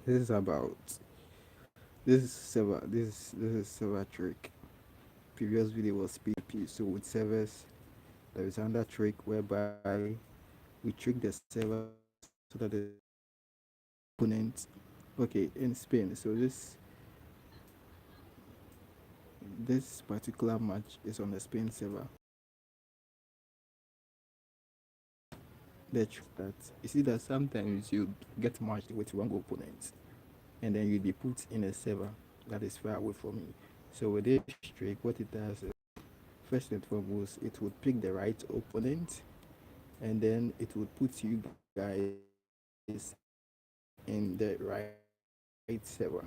This is about this is server trick. Previous video was PvP. So with servers, there is another trick whereby we trick the server so that the opponent, okay, in Spain. So this particular match is on the Spain server. The trick that you see that sometimes you get matched with wrong opponent, and then you'll be put in a server that is far away from you. So with this trick, what it does is, first and foremost, it would pick the right opponent, and then it would put you guys in the right server.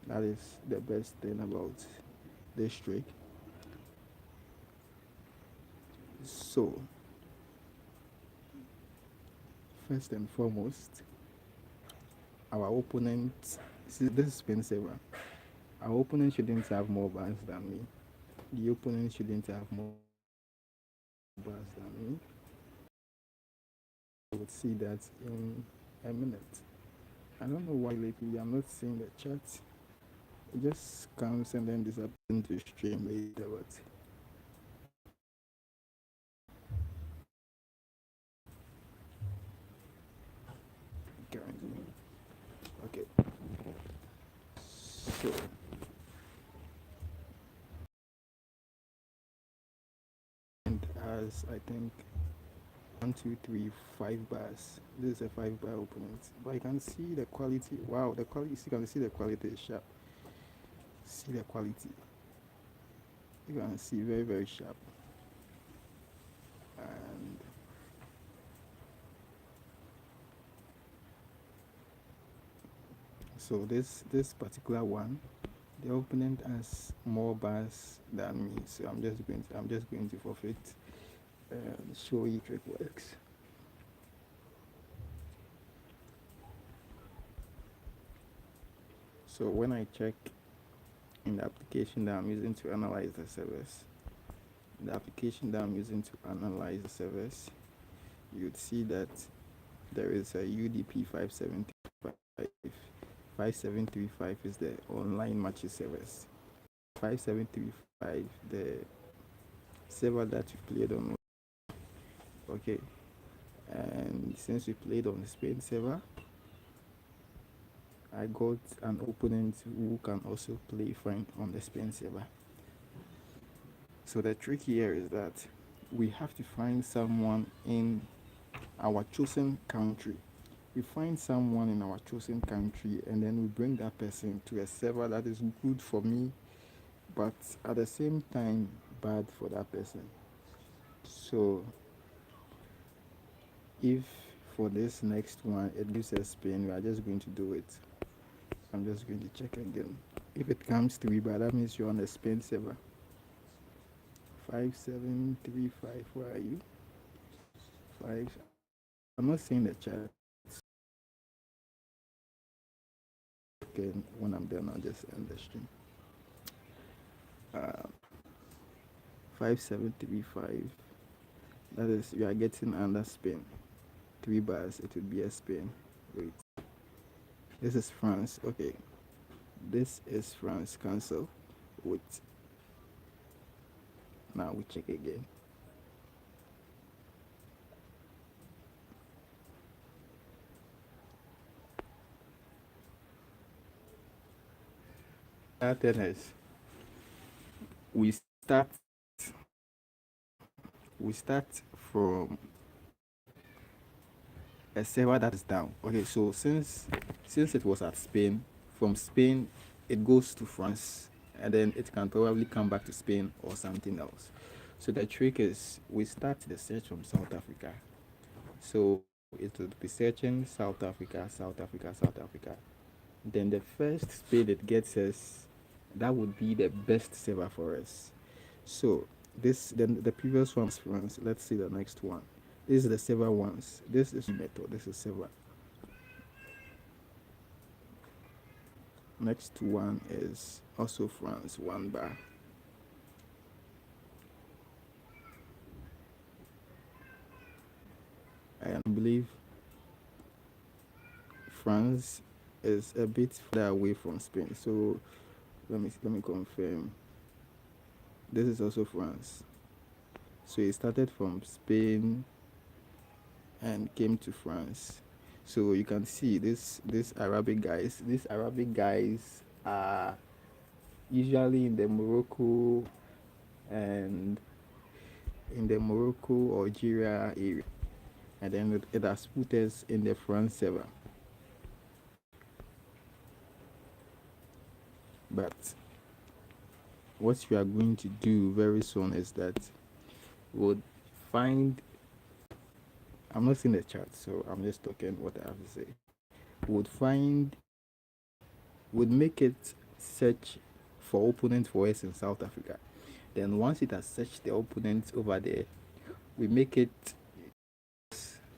That is the best thing about this trick. So, first and foremost, our opponent, see, this is Spain server. Our opponent shouldn't have more bans than me. The opponent shouldn't have more bans than me. I would see that in a minute. I don't know why lately I'm not seeing the chat. It just comes and then disappears to stream later, but currently. Okay. So and as I think 1, 2, 3, 5 bars. This is a 5 bar opponent. But I can see the quality. Wow, the quality, you can see the quality is sharp. See the quality. You can see very, very sharp. And so this particular one, the opponent has more bars than me. So I'm just going to forfeit and show you trick works. So when I check in the application that I'm using to analyze the service, you'd see that there is a UDP 5735. 5735 is the online matches service. 5735, the server that you played on. Okay, and since we played on the Spain server, I got an opponent who can also play fine on the Spain server. So the trick here is that we have to find someone in our chosen country. We find someone in our chosen country, and then we bring that person to a server that is good for me, but at the same time bad for that person. So if for this next one it gives us Spain, we are just going to do it. I'm just going to check again. If it comes 3 bar, that means you're on the Spain server. 5735, where are you? 5. I'm not seeing the chat. Okay, when I'm done, I'll just end the stream. Uh, 5735. That is, you are getting under Spain. 3 bars, it would be a Spain. Wait. This is France. Okay. This is France. Cancel. Wait. Now we check again. Is we start we start from a server that is down. Okay, so since it was at Spain, from Spain it goes to France, and then it can probably come back to Spain or something else. So the trick is we start the search from South Africa. So it would be searching South Africa, South Africa, South Africa. Then the first Spain it gets us, that would be the best server for us. So this, then the previous one was France. Let's see the next one. This is the server ones. This is method. This is server. Next one is also France, 1 bar. I believe France is a bit further away from Spain. So let me confirm. This is also France. So it started from Spain and came to France. So you can see this Arabic guys. These Arabic guys are usually and in the Morocco, Algeria area, and then it has put us in the France server. But what we are going to do very soon is that we'll find. I'm not in the chat, so I'm just talking what I have to say. Would find, would make it search for opponent for us in South Africa. Then once it has searched the opponents over there, we make it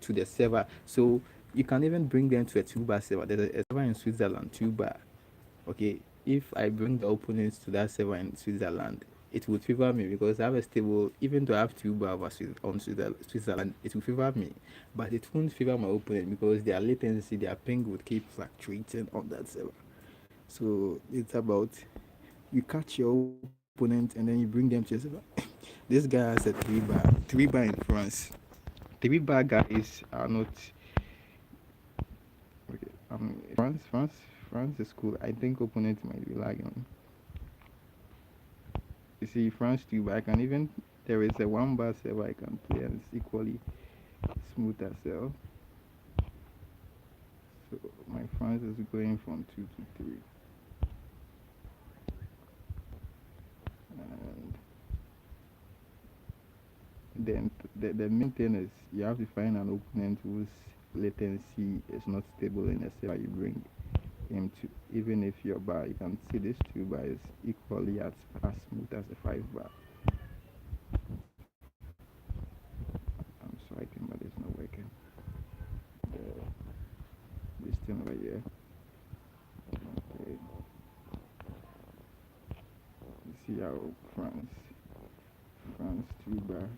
to the server. So you can even bring them to a 2-bar server. There's a server in Switzerland, 2-bar. Okay, if I bring the opponents to that server in Switzerland, it would favor me because I have a stable. Even though I have 2-bar over on Switzerland, it will favor me, but it won't favor my opponent because their latency, their ping would keep fluctuating on that server. So it's about you catch your opponent and then you bring them to your server. This guy has a 3-bar in France. 3-bar guys are not okay. France is cool. I think opponent might be lagging. You see, France too, but I can even there is a 1-bar server I can play and it's equally smooth as well. So my France is going from 2 to 3. And then the main thing is you have to find an opponent whose latency is not stable in the server you bring him to. Even if your bar, you can see this 2-bar is equally as smooth as a 5-bar. I'm swiping, but it's not working. This thing over here. Okay. You see how France 2-bar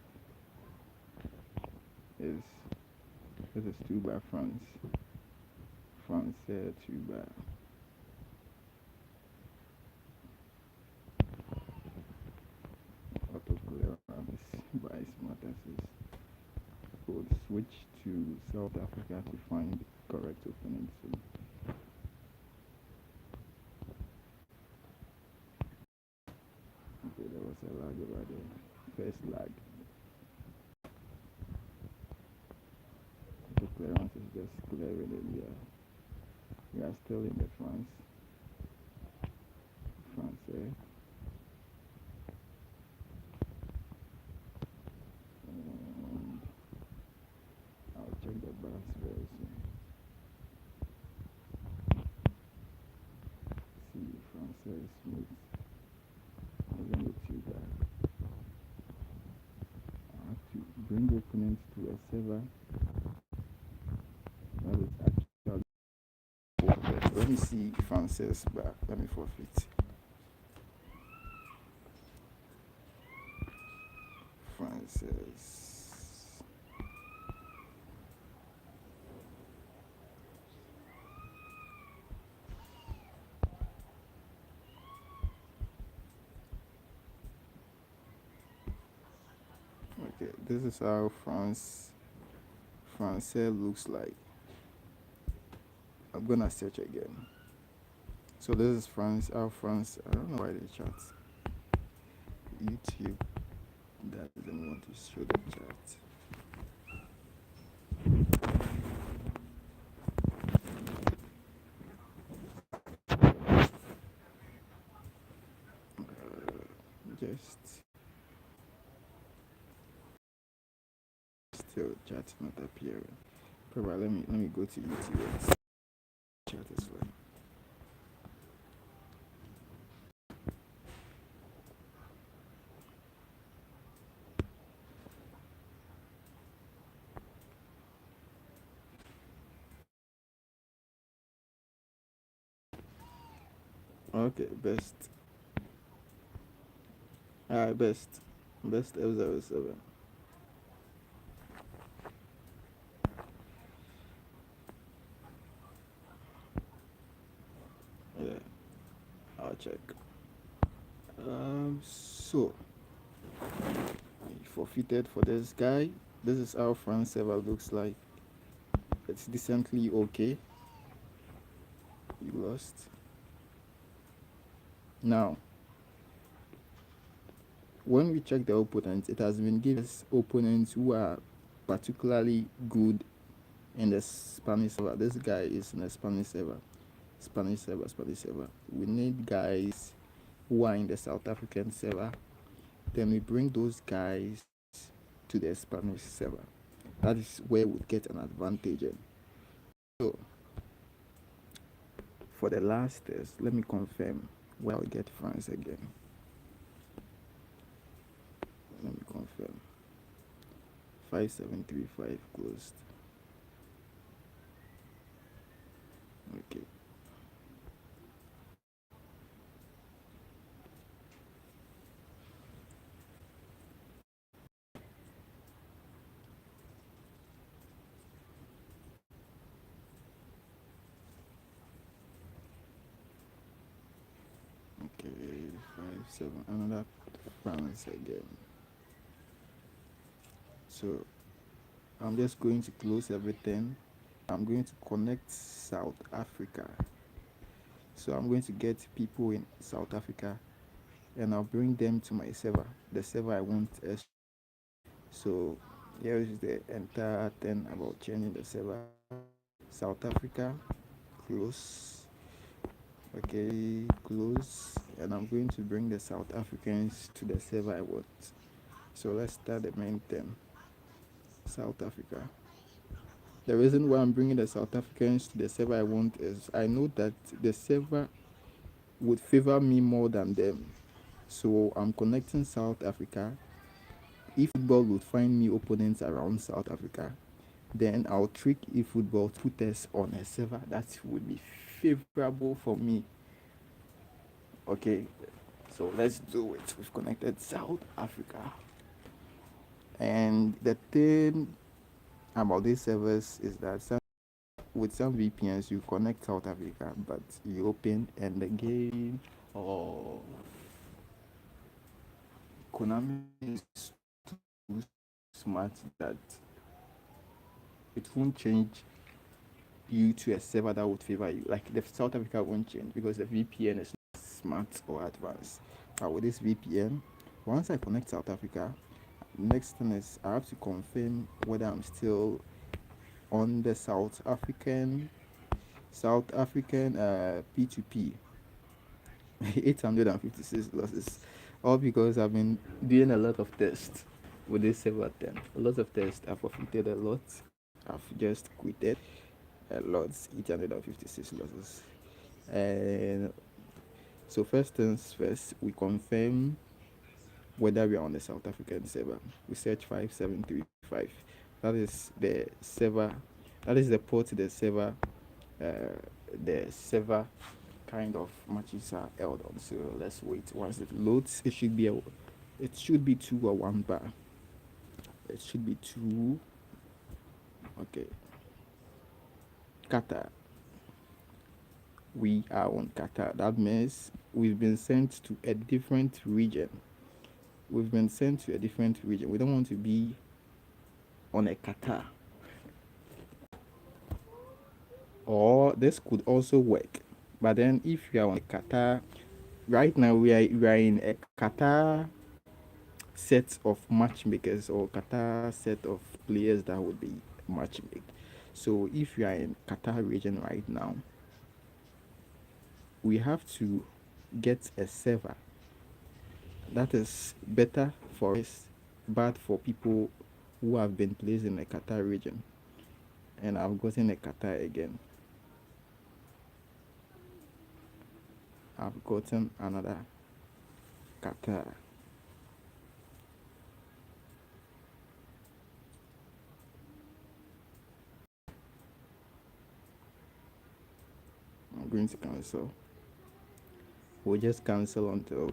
is. This is 2-bar France. France 2-bar. Autoclearance by Smartasys. We'll switch to South Africa to find correct opponents. Okay, there was a lag over there. First lag. The clearance is just clearing it. We are still in the France. And I'll check the bars very soon. See, France is smooth. Even with 2-bar. I have to bring opponents to a server that is actually forfeit. Let me see France's bar. Let me forfeit. France's. Okay, this is how France looks like. I'm gonna search again. So this is France. How France? I don't know why they chat. YouTube doesn't want to show the chat. Just still chat not appearing. Probably let me go to YouTube and chat as well. Okay, best. Best F07. check. So he forfeited for this guy. This is how France server looks like. It's decently okay. You lost. Now, when we check the opponents, it has been given us opponents who are particularly good in the Spanish server. This guy is in the Spanish server. Spanish server. We need guys who are in the South African server. Then we bring those guys to the Spanish server. That is where we get an advantage in. So, for the last test, let me confirm where I'll get France again. Let me confirm. 5735 closed. Okay. Okay, 5 7. Another France again. So I'm just going to close everything. I'm going to connect South Africa. So I'm going to get people in South Africa and I'll bring them to my server. The server I want is. So here is the entire thing about changing the server. South Africa, close. Okay, close. And I'm going to bring the South Africans to the server I want. So let's start the main thing. South Africa. The reason why I'm bringing the South Africans to the server I want is I know that the server would favor me more than them. So I'm connecting South Africa. eFootball would find me opponents around South Africa. Then I'll trick eFootball to put us on a server that would be favorable for me. Okay, so let's do it. We've connected South Africa. And the thing about these servers is that with some VPNs you connect South Africa, but you open and the game or Konami is too smart that it won't change you to a server that would favor you. Like the South Africa won't change because the VPN is not smart or advanced. But with this VPN, once I connect South Africa, next thing is I have to confirm whether I'm still on the South African P2P. 856 losses, all because I've been doing a lot of tests with this server 10. A lot of tests. I've forfeited a lot. I've just quitted a lot. 856 losses. And so first things first, we confirm whether we are on the South African server. We search 5735. That is the server. That is the port to the server kind of matches are held on. So let's wait. Once it loads, it should be 2 or 1 bar. It should be 2. Okay. Qatar. We are on Qatar. That means we've been sent to a different region. We don't want to be on a Qatar. Or this could also work. But then if you are on a Qatar, right now we are in a Qatar set of matchmakers or Qatar set of players that would be matchmade. So if you are in Qatar region right now, we have to get a server that is better for us, but for people who have been placed in the Qatar region. And I've gotten a Qatar again. I've gotten another Qatar. I'm going to cancel. We'll just cancel until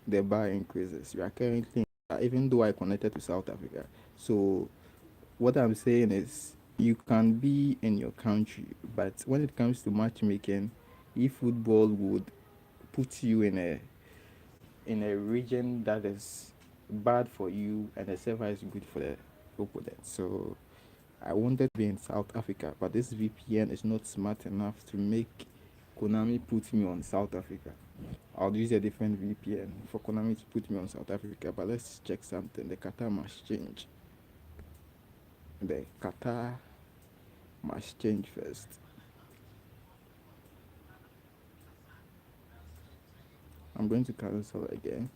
the bar increases. You are currently, even though I connected to South Africa. So what I'm saying is you can be in your country, but when it comes to matchmaking, eFootball would put you in a region that is bad for you, and the server is good for the opponent. So I wanted to be in South Africa, but this VPN is not smart enough to make Konami put me on South Africa. I'll use a different VPN for Konami to put me on South Africa. But let's check something. The Qatar must change. The Qatar must change first. I'm going to cancel again.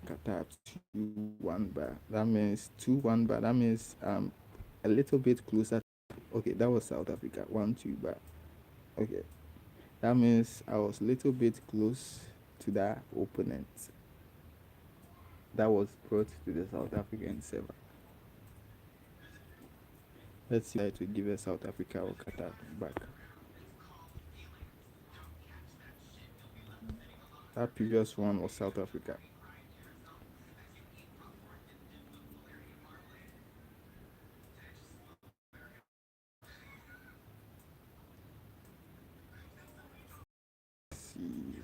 Qatar 2-1 bar. That means 2-1 bar. That means a little bit closer. Okay, that was South Africa 1-2 bar. Okay, that means I was a little bit close to that opponent that was brought to the South African server. Let's see to give a South Africa or Qatar back. That previous one was South Africa. Let's see.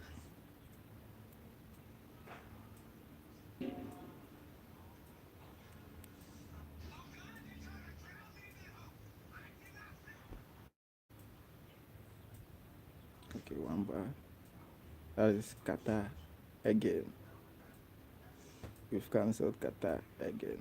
Okay, one bar. That is Qatar again. We've cancelled Qatar again.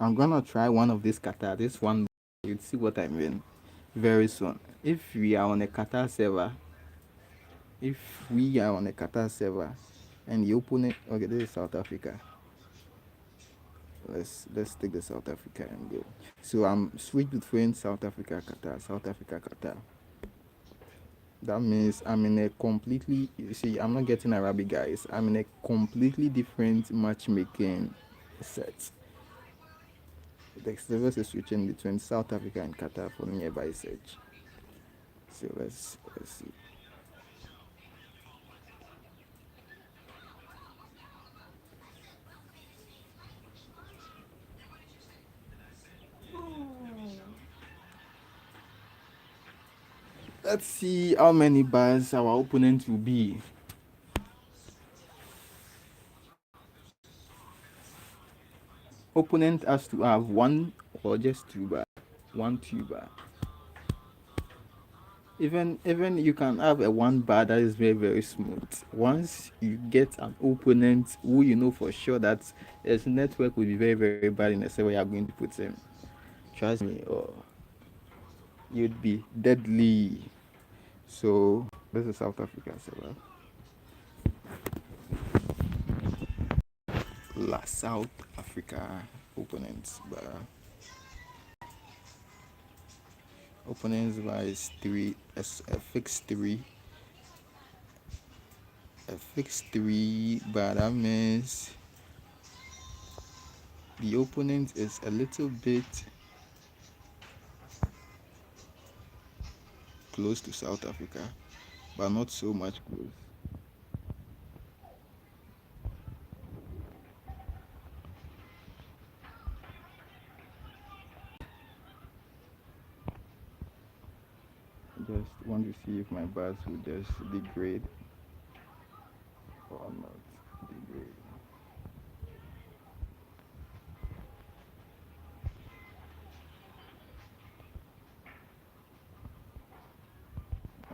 I'm gonna try one of these Qatar. This one, you'll see what I mean very soon. If we are on a Qatar server, and the opponent, okay, this is South Africa. Let's take the South Africa and go. So I'm switched between South Africa, Qatar, South Africa, Qatar. That means I'm in a completely, you see, I'm not getting Arabic, guys. I'm in a completely different matchmaking set. The servers is switching between South Africa and Qatar for nearby search. So let's see. Let's see how many bars our opponent will be. Opponent has to have one or just two bar. 1-2 bar. Even you can have a one bar that is very very smooth. Once you get an opponent who you know for sure that his network will be very very bad in the server you are going to put him, trust me, or you'd be deadly. So this is South Africa server. La South Africa opponents bar. Opponents bar is three, a fixed three. A fixed three, but that means the opponent is a little bit close to South Africa, but not so much close. Just want to see if my bars will just degrade or not degrade.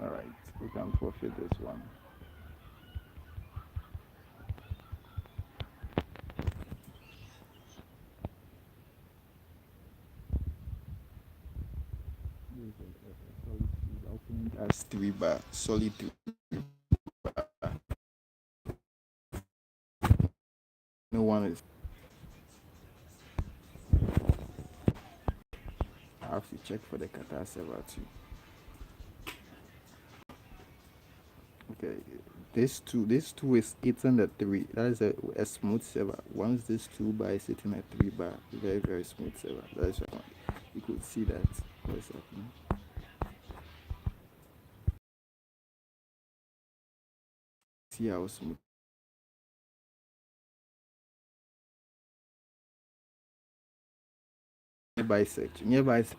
Alright, we can forfeit this one. That's 3 bar, solid 3 bar. No one is. I have to check for the Qatar server too. Okay, This two is hitting the three. That is a smooth server. Once this two bar is hitting a three bar, very very smooth server. That is why you could see that what's happening. See how smooth.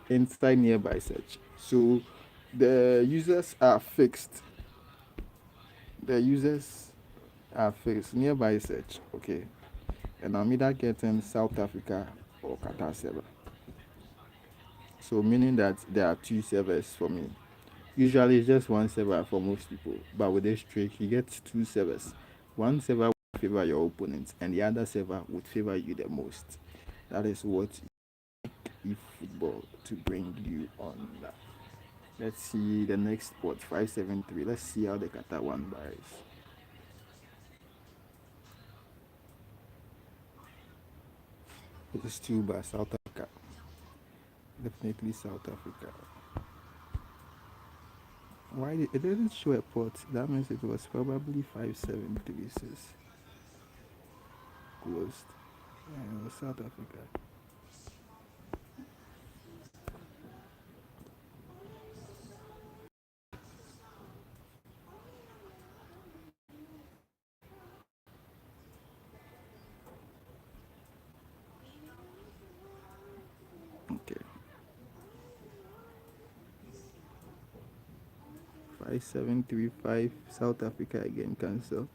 Inside nearby search. So the users are fixed. The users are fixed. Nearby search. Okay. And I'm either getting South Africa or Qatar server. So meaning that there are two servers for me. Usually it's just one server for most people, but with this trick you get two servers. One server would favor your opponent, and the other server would favor you the most. That is what eFootball to bring you on that. Let's see the next spot 573. Let's see how the Qatar one buys. It is two by South Africa. Definitely South Africa. Why it didn't show a port? That means it was probably 573 closed. Yeah, it was South Africa. Okay. 5735 South Africa again cancel.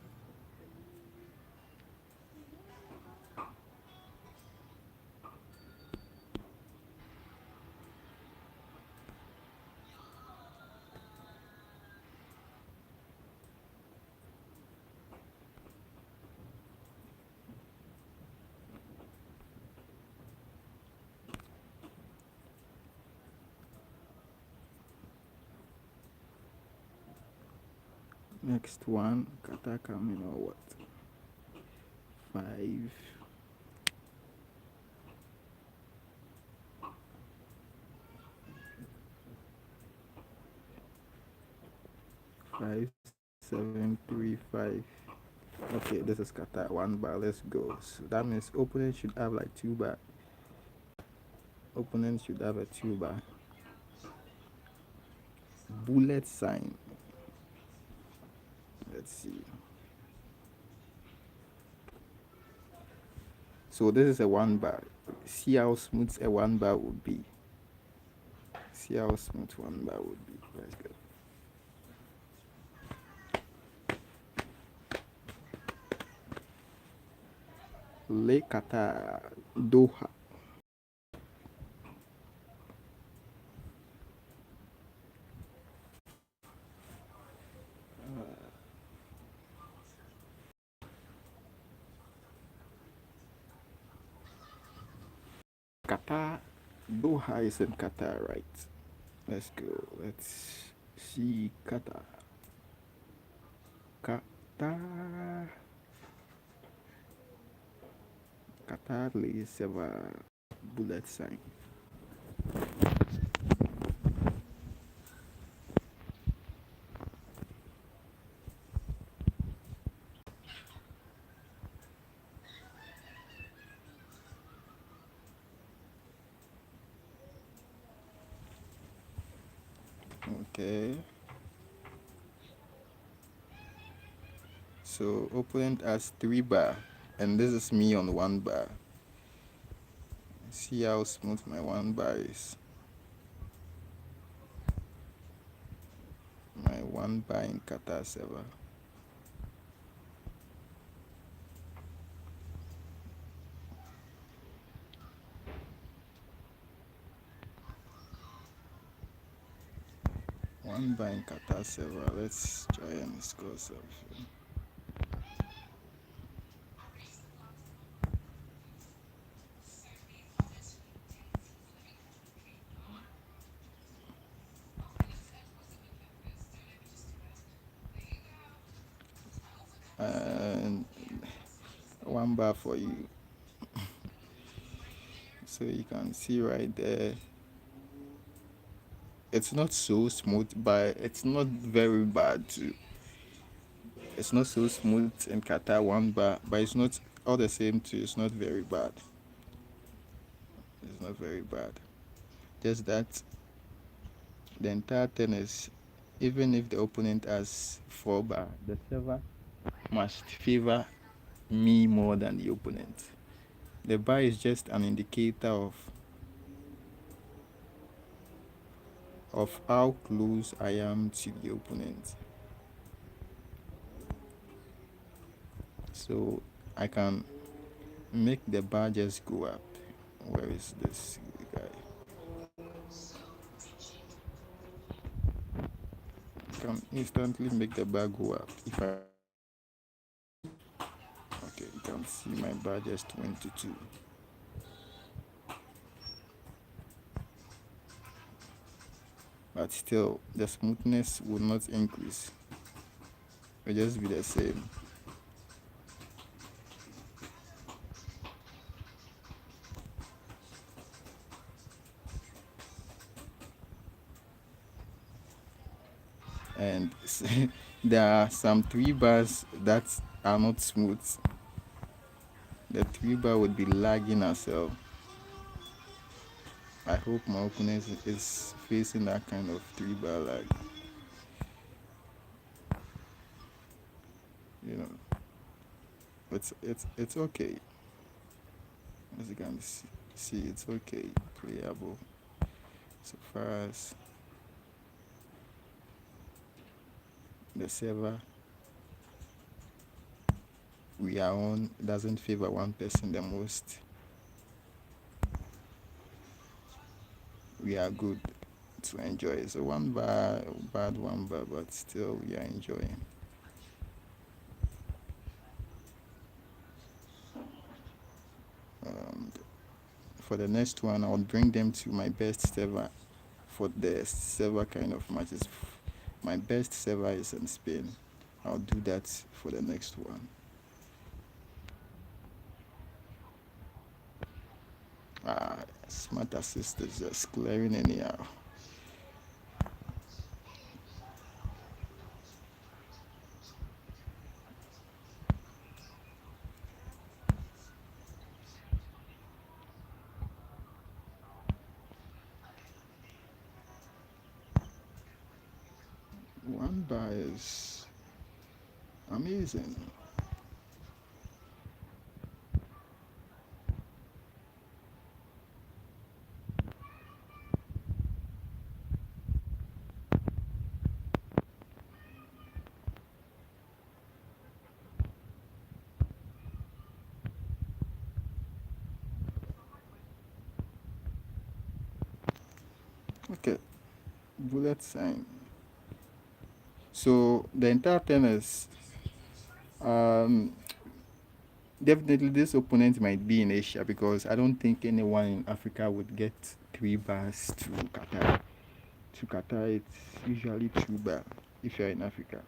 Next one, Qatar coming or what? 5 5735. Okay, this is Qatar one bar. Let's go. So that means opponent should have like two bar. Opponent should have a two bar. Bullet sign. Let's see. So this is a one bar. See how smooth a one bar would be. See how smooth one bar would be. Let's go. Lake Qatar, Doha. Qatar, Doha is in Qatar, right? Let's go. Let's see Qatar. Qatar. Qatar lays have a bullet sign. Okay. So opponent has three bar, and this is me on one bar. See how smooth my one bar is. My one bar in Qatar server. One bar in Qatar server. Let's try and score something. And one bar for you. So you can see right there. It's not so smooth, but it's not very bad too. It's not so smooth in Qatar, one bar, but it's not all the same too. It's not very bad. It's not very bad. Just that the entire thing is, even if the opponent has 4 bar, the server must favor me more than the opponent. The bar is just an indicator of how close I am to the opponent. So I can make the bar just go up. Where is this guy? I can instantly make the bar go up if I. Okay, you can see my bar just went to 2. But still, the smoothness will not increase. It will just be the same. And there are some 3 bars that are not smooth. The 3 bar would be lagging as well. I hope my opponent is facing that kind of 3 bar lag. You know, it's okay. As you can see, it's okay, playable. So far as the server we are on doesn't favor one person the most, we are good to enjoy. So 1 bar, bad 1 bar, but still we are enjoying. Um, for the next one, I'll bring them to my best server for the server kind of matches. My best server is in Spain. I'll do that for the next one. Smart assist is just clearing anyhow. One bar is amazing. Okay, bullet sign. So the entire thing is, um, definitely this opponent might be in Asia because I don't think anyone in Africa would get 3 bars to Qatar. To Qatar, it's usually 2 bar if you're in Africa.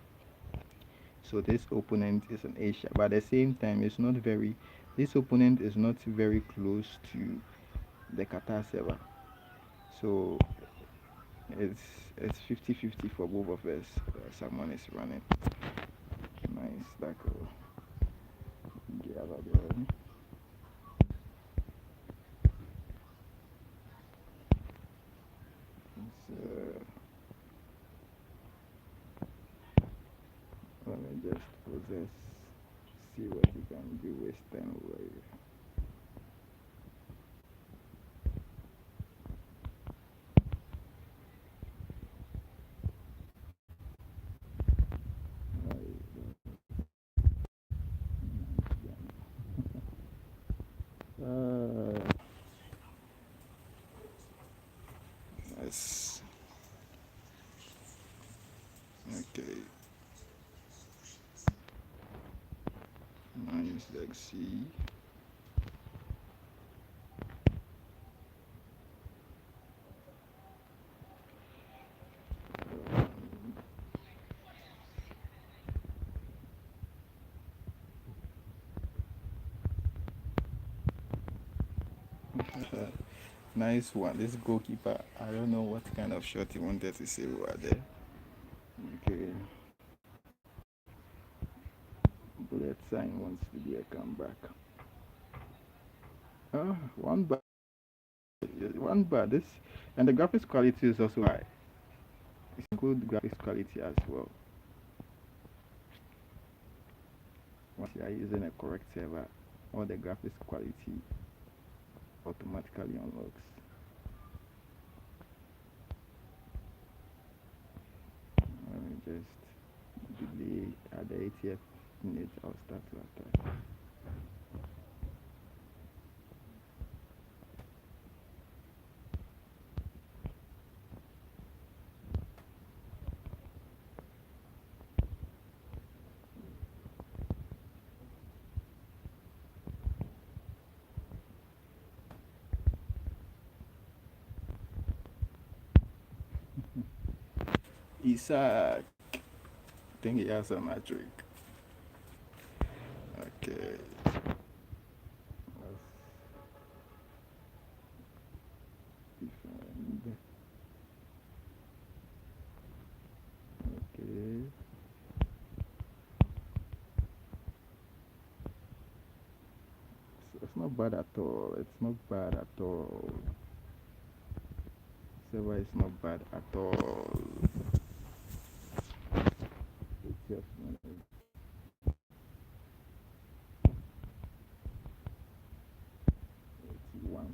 So this opponent is in Asia, but at the same time, it's not very. This opponent is not very close to the Qatar server. So it's it's 50-50 for both of us. Someone is running. Nice tackle. Gathered. So let me just possess. See what we can do. Waste time over here. Yes. Okay. Nice. Let's see. Nice one. This goalkeeper, I don't know what kind of shot he wanted to say over there. Okay. wants to do a comeback. One bar, one bar. This and the graphics quality is also high. It's good graphics quality as well. Once you are using a correct server, all the graphics quality automatically unlocks. Let me just delay at the 80th minute. I'll start to attack. Isaac, I think he has a magic. Okay. Let's defend. Okay. So it's not bad at all. It's not bad at all. Server is not bad at all. It's just 81.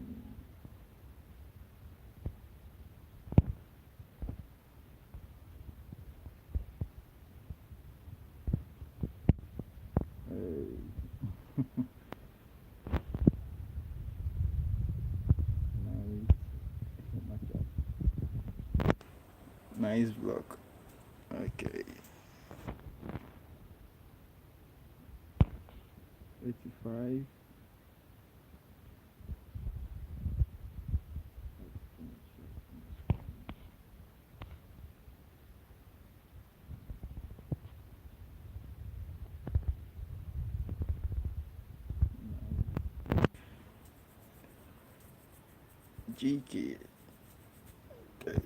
Hey. Nice matchup. Nice block. Okay. 85. GK. Okay.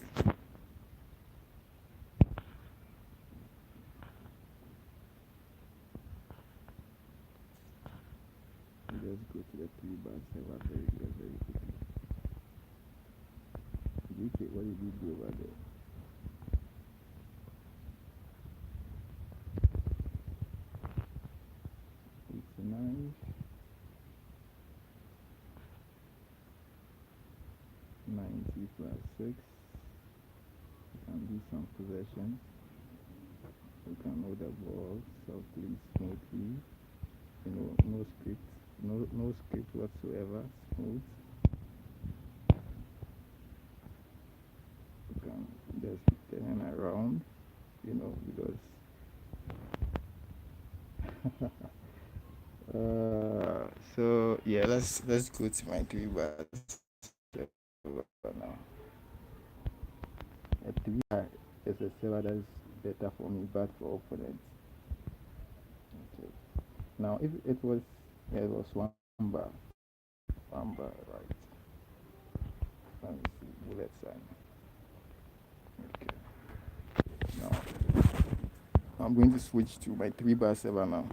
Let's go to the 3-bar server very quickly. GK, what did you do over there? It's nice. 90 plus 6. You can do some possession. You can hold the ball softly, smoothly. You know, no script, no script whatsoever. Smooth. You can just turn around, you know, because so yeah, let's go to my 3-bar now. A 3-bar is a server that is better for me, bad for opponents. Okay. Now, if it was, yeah, it was one bar, right? Let me see, bullet sign. Okay. Now, I'm going to switch to my 3-bar server now.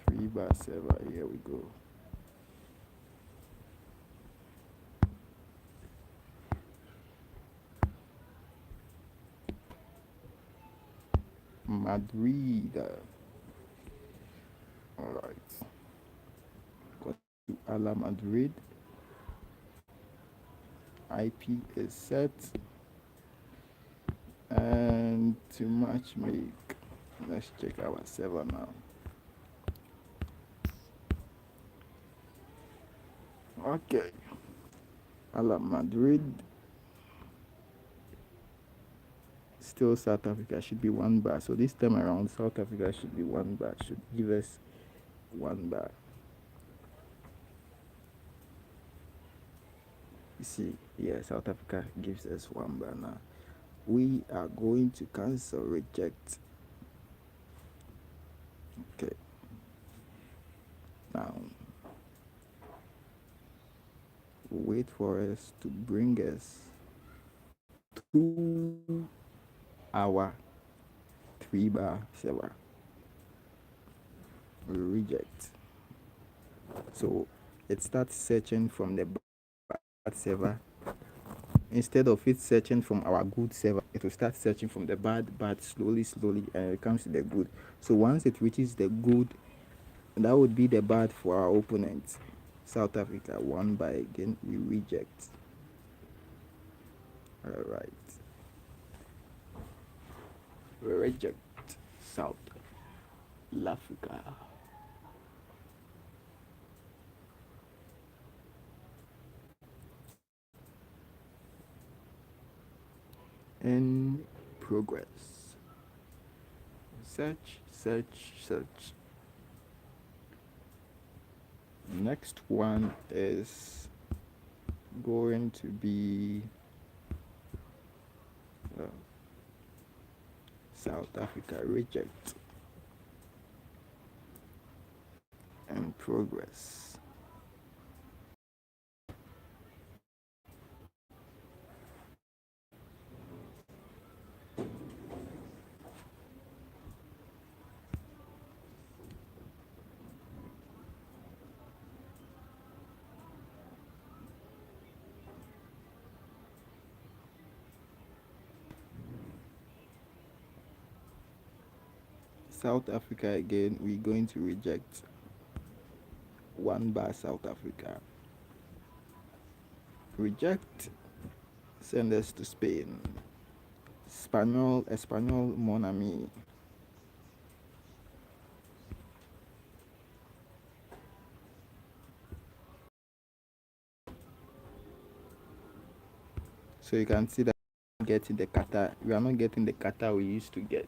3-bar server, here we go. Madrid. All right. Got to Ala Madrid. IP is set. And to match make, let's check our server now. Okay. Ala Madrid. Still South Africa should be 1-bar. So this time around, South Africa should be 1-bar. Should give us 1-bar. You see, yeah, South Africa gives us 1-bar now. We are going to cancel reject. Okay. Now, wait for us to bring us to our 3-bar server. We reject. So it starts searching from the bad server. Instead of it searching from our good server, it will start searching from the bad, slowly, and it comes to the good. So once it reaches the good, that would be the bad for our opponent. South Africa won by again. We reject. All right. We reject South Africa. In progress. Search. Next one is going to be South Africa reject. In progress. South Africa again, we're going to reject 1-bar South Africa. Reject, send us to Spain. Espanol, mon ami. So you can see that we are not getting the kata we used to get.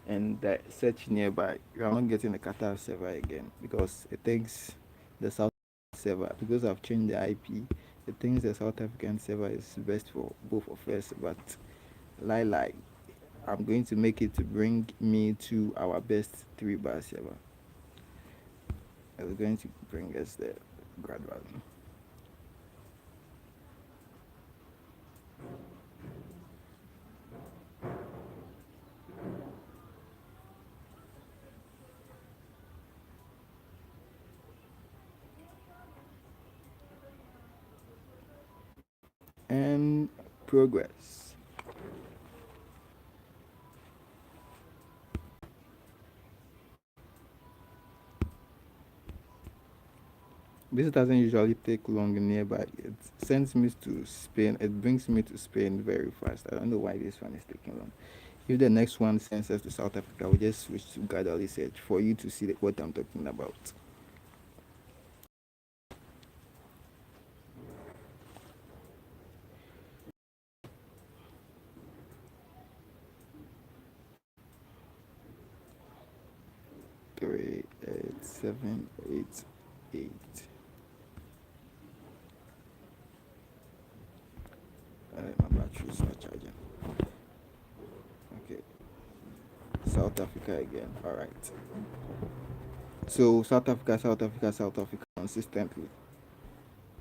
And the search nearby, you are not getting the Qatar server again because it thinks the South server, because I've changed the IP, it thinks the South African server is best for both of us. But lie, I'm going to make it to bring me to our best 3-bar server. It's going to bring us there gradually. And progress. This doesn't usually take long nearby. It sends me to Spain. It brings me to Spain very fast. I don't know why this one is taking long. If the next one sends us to South Africa, we just switch to Gadali search for you to see what I'm talking about. Three, 8, 7, 8, 8. My battery is not charging. Okay. South Africa again. All right. So South Africa consistently.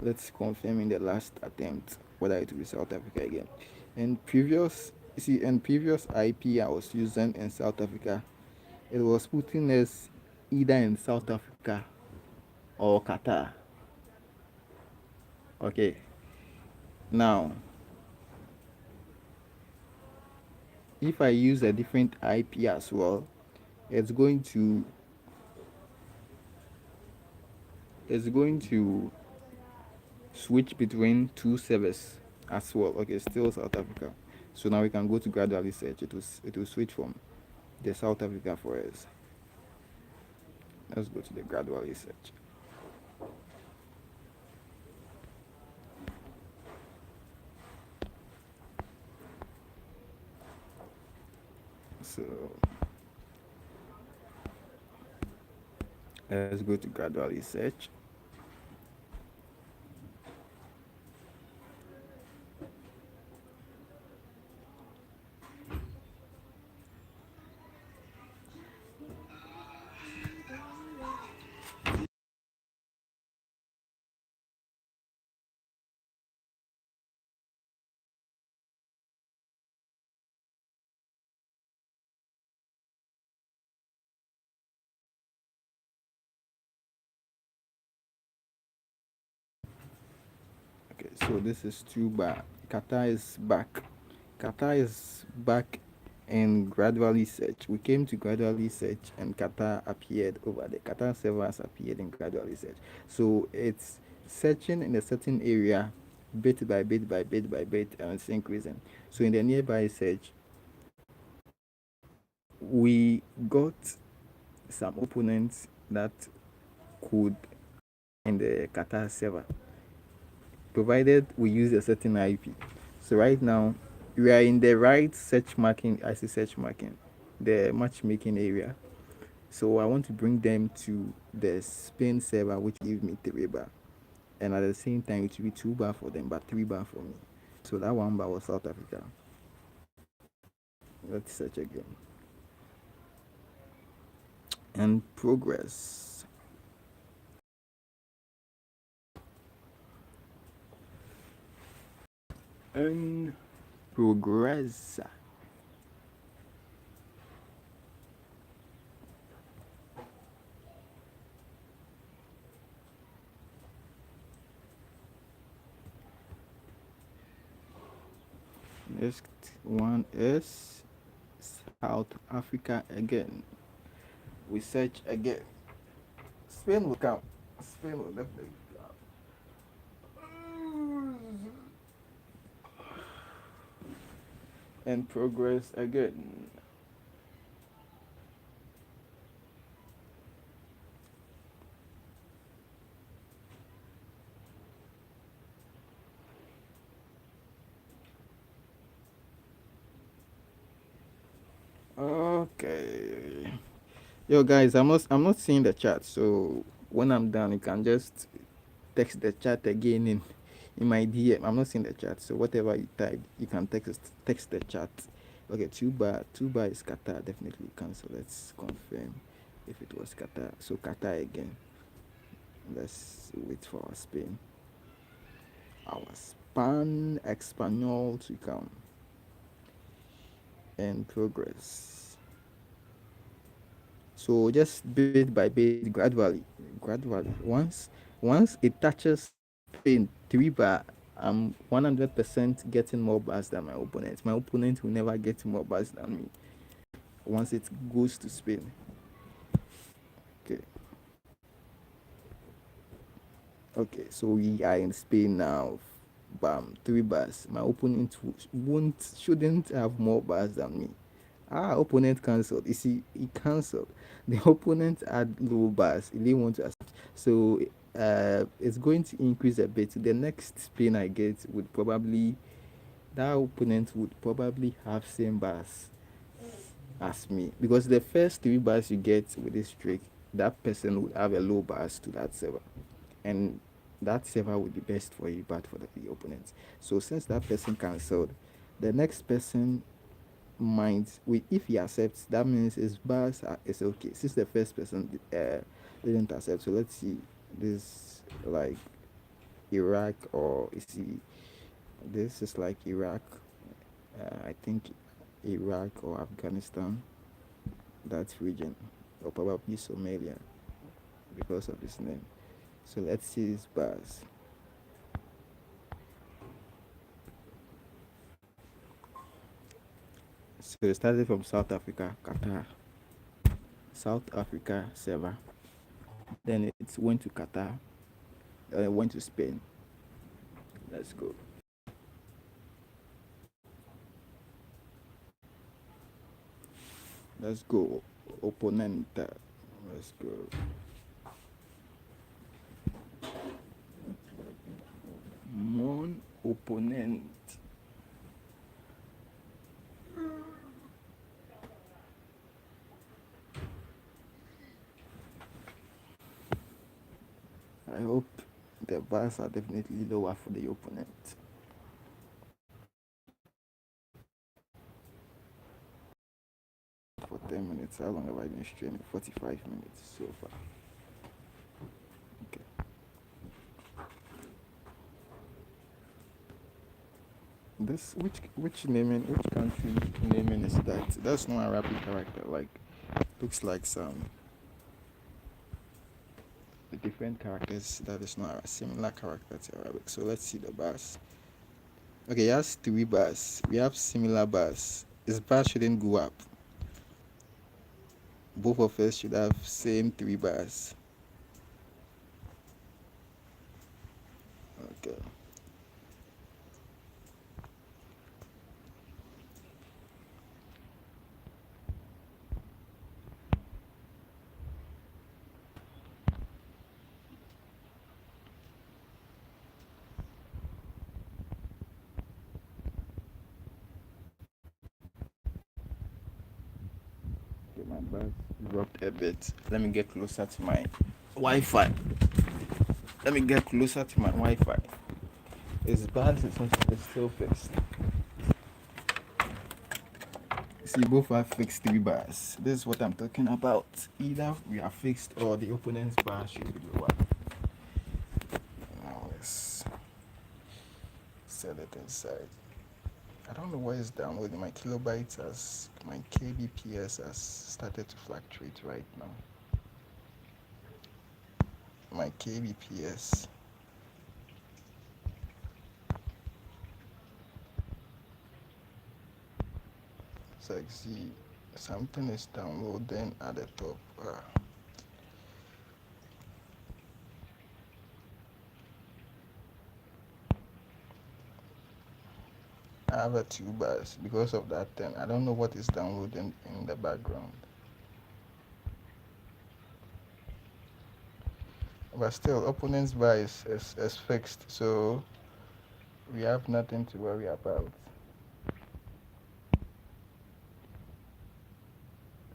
Let's confirm in the last attempt whether it will be South Africa again. In previous IP I was using in South Africa, it was putting us either in South Africa or Qatar. Okay. Now, if I use a different IP as well, it's going to switch between 2 servers as well. Okay, still South Africa. So now we can go to gradually search. It will switch from the South Africa for us. Let's go to the gradually search. So let's go to gradually search. So this is 2 bar. Qatar is back. Qatar is back and gradually search. We came to gradually search and Qatar appeared over there. Qatar servers appeared in gradually search. So it's searching in a certain area bit by bit by bit by bit and it's increasing. So in the nearby search, we got some opponents that could in the Qatar server, provided we use a certain IP. So right now, we are in the right search marking, I see search marking, the matchmaking area. So I want to bring them to the Spain server, which give me 3 bar. And at the same time, it will be 2 bar for them, but 3 bar for me. So that 1 bar was South Africa. Let's search again. And progress. And progress. Next one is South Africa again. We search again. Spain will come. Spain will definitely come. And progress again. Okay. Yo guys, I'm not seeing the chat, so when I'm done you can just text the chat again in my DM. I'm not seeing the chat, so whatever you type, you can text the chat. Okay, 2 bar is Qatar, definitely cancel. Let's confirm if it was Qatar. So Qatar again. Let's wait for our Spain. Our Espanol to come. And progress. So just bit by bit, gradually. Once it touches Spain 3 bar, I'm 100% getting more bars than my opponent. My opponent will never get more bars than me. Once it goes to Spain. Okay. Okay, so we are in Spain now. Bam, 3 bars. My opponent shouldn't have more bars than me. Opponent cancelled. You see, he cancelled. The opponent had low bars. He didn't want to accept. So it's going to increase a bit. The next spin I get would probably, that opponent would probably have same bars as me, because the first 3 bars you get with this trick, that person would have a low bars to that server, and that server would be best for you, but for the opponent. So since that person cancelled, the next person might, if he accepts, that means his bars is okay. Since the first person didn't accept, so let's see this, like Iraq, or you see this is like Iraq, I think Iraq or Afghanistan, that region, or probably Somalia because of his name. So let's see his bars. So it started from South Africa, Qatar, South Africa server. Then it went to Qatar. Then it went to Spain. Let's go. Let's go. Opponent. Let's go. Mon opponent. I hope the bars are definitely lower for the opponent. For 10 minutes. How long have I been streaming? 45 minutes so far. Okay. This which country naming is that? That's not Arabic character. Like, looks like some the different characters that is not a similar character to Arabic. So let's see the bars. Okay, it has 3 bars. We have similar bars. This bar shouldn't go up. Both of us should have same 3 bars. Okay. Okay, my bars dropped a bit. Let me get closer to my Wi-Fi. Let me get closer to my Wi-Fi. Its bars is still fixed. See, both are fixed 3 bars. This is what I'm talking about. Either we are fixed or the opponent's bar should be lower. Now let's set it inside. I don't know why it's downloading. My kilobytes as my kbps has started to fluctuate right now. My kbps. So I see something is downloading at the top. I have a 2 bars because of that thing. I don't know what is downloading in the background. But still, opponent's bar is fixed, so we have nothing to worry about.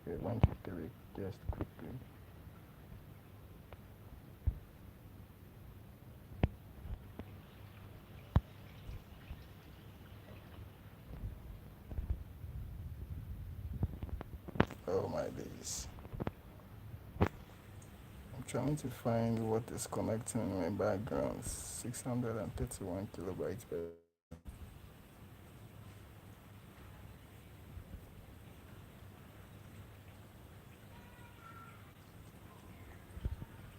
Okay, 1, 2, 3, just quickly. Oh my days. I'm trying to find what is connecting in my background. 631 kilobytes per.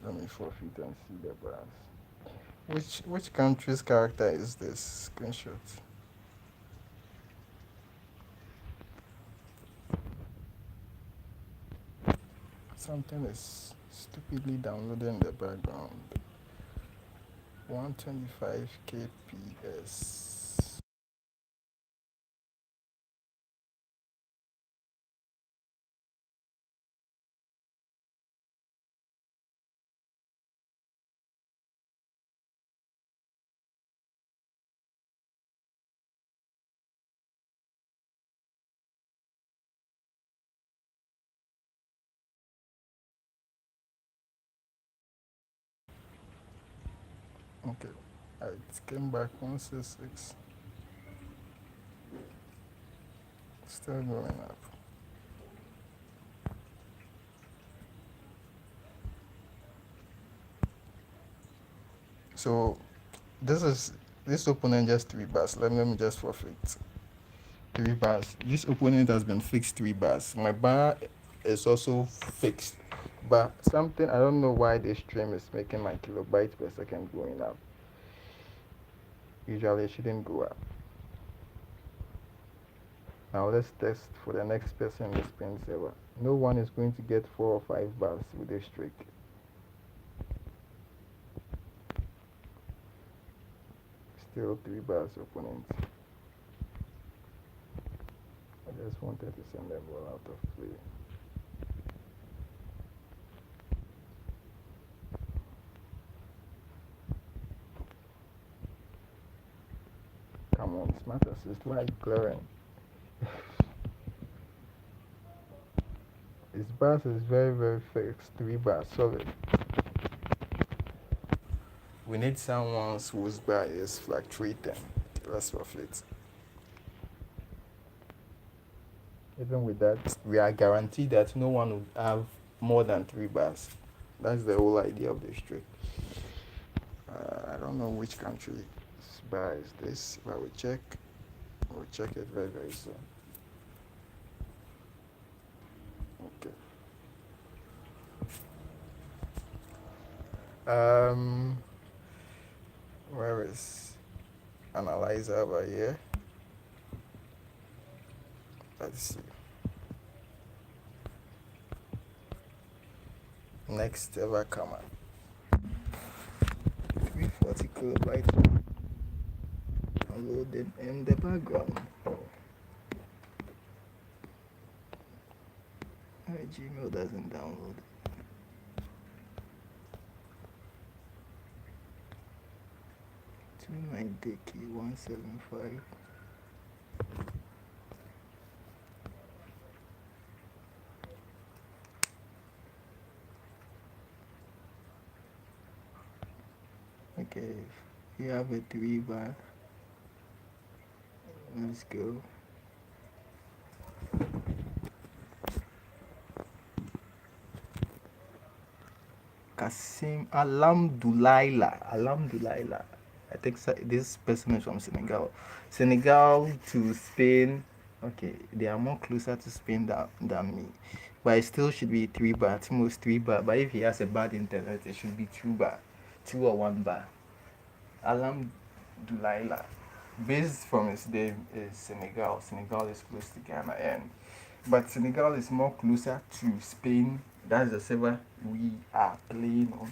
Let me forfeit and see the bars. Which country's character is this screenshot? Something is stupidly downloading in the background. 125 kps. Okay, it came back 166. Still going up. So this opponent just 3 bars. Let me just forfeit 3 bars. This opponent has been fixed 3 bars. My bar is also fixed, but something I don't know why this stream is making my kilobytes per second going up. Usually it shouldn't go up. Now let's test for the next person in the Spain server. No one is going to get 4 or 5 bars with this trick. Still 3 bars opponent. I just wanted to send them all out of play. Come on, smart assist, why are you glaring? His bars is very, very fixed. 3 bars, solid. We need someone whose bar is fluctuating. Let's forfeit. Even with that, we are guaranteed that no one will have more than 3 bars. That's the whole idea of this trick. I don't know which country's bar is this, but we'll check it very, very soon. Okay. Um, where is analyzer over here? Let's see. Next ever command. 340 kilobytes downloaded in the background. Gmail doesn't download. $290K175. Okay, you have a 3 bar. Let's go. Kasim Alhamdulillah. I think this person is from Senegal. Senegal to Spain. Okay, they are more closer to Spain than me. But it still should be 3 bar, at most 3 bar. But if he has a bad internet, it should be 2 bar, 2 or 1 bar. Alhamdulillah. Based from his name is Senegal. Senegal is close to Ghana, but Senegal is more closer to Spain. That's the server we are playing on.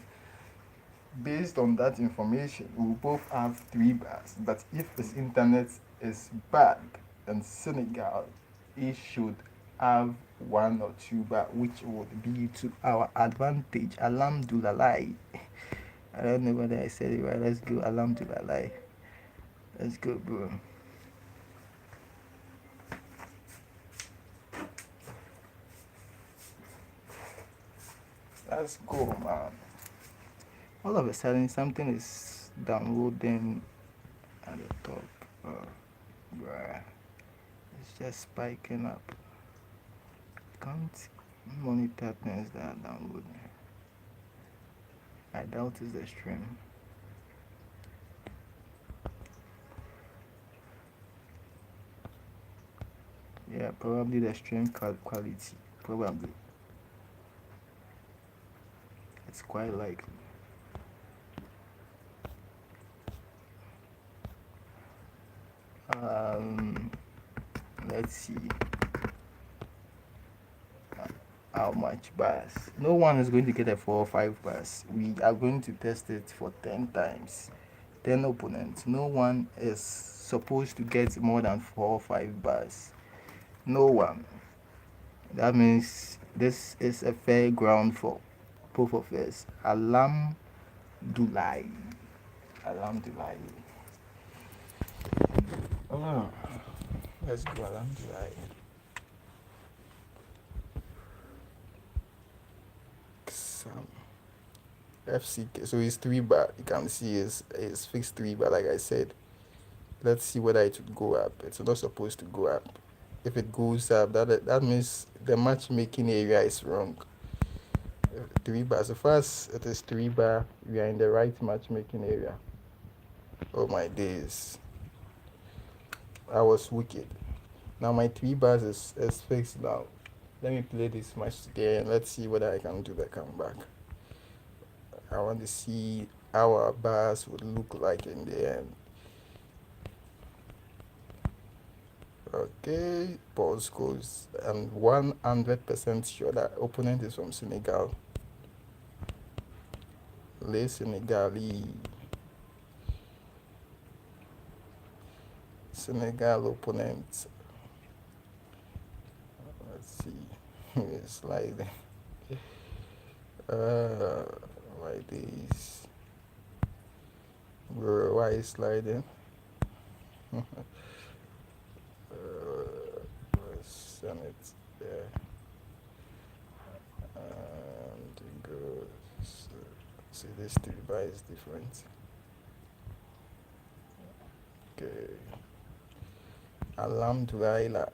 Based on that information, we both have 3 bars. But if his internet is bad in Senegal, he should have 1 or 2 bar, which would be to our advantage. Alhamdulillah. I don't know whether I said it right. Let's go. Alhamdulillah. Let's go, bro. Let's go, man. All of a sudden, something is downloading at the top. Bruh. It's just spiking up. Can't monitor things that are downloading. I doubt it's the stream. Yeah, probably the stream quality. Probably. It's quite likely. Let's see how much bars. No one is going to get a 4 or 5 bars. We are going to test it for 10 times. 10 opponents. No one is supposed to get more than 4 or 5 bars. No one. That means this is a fair ground for both of us. Alhamdulillah. Alhamdulillah. Oh, let's go. Alhamdulillah. FCK. So it's 3 bar. You can see it's fixed 3 bar, like I said. Let's see whether it would go up. It's not supposed to go up. If it goes up, that means the matchmaking area is wrong. 3 bar. So first it is 3 bar. We are in the right matchmaking area. Oh my days. I was wicked. Now my 3 bars is fixed now. Let me play this match today and let's see whether I can do the comeback. I want to see how our bars would look like in the end. Okay, pause goes. I'm 100% sure that opponent is from Senegal. Les Senegalese. Senegal opponent. Let's see. Slide. Why this? Bro, why is sliding? Send it there. And go. See, this 3 bar is different. Okay. Alhamdulillah.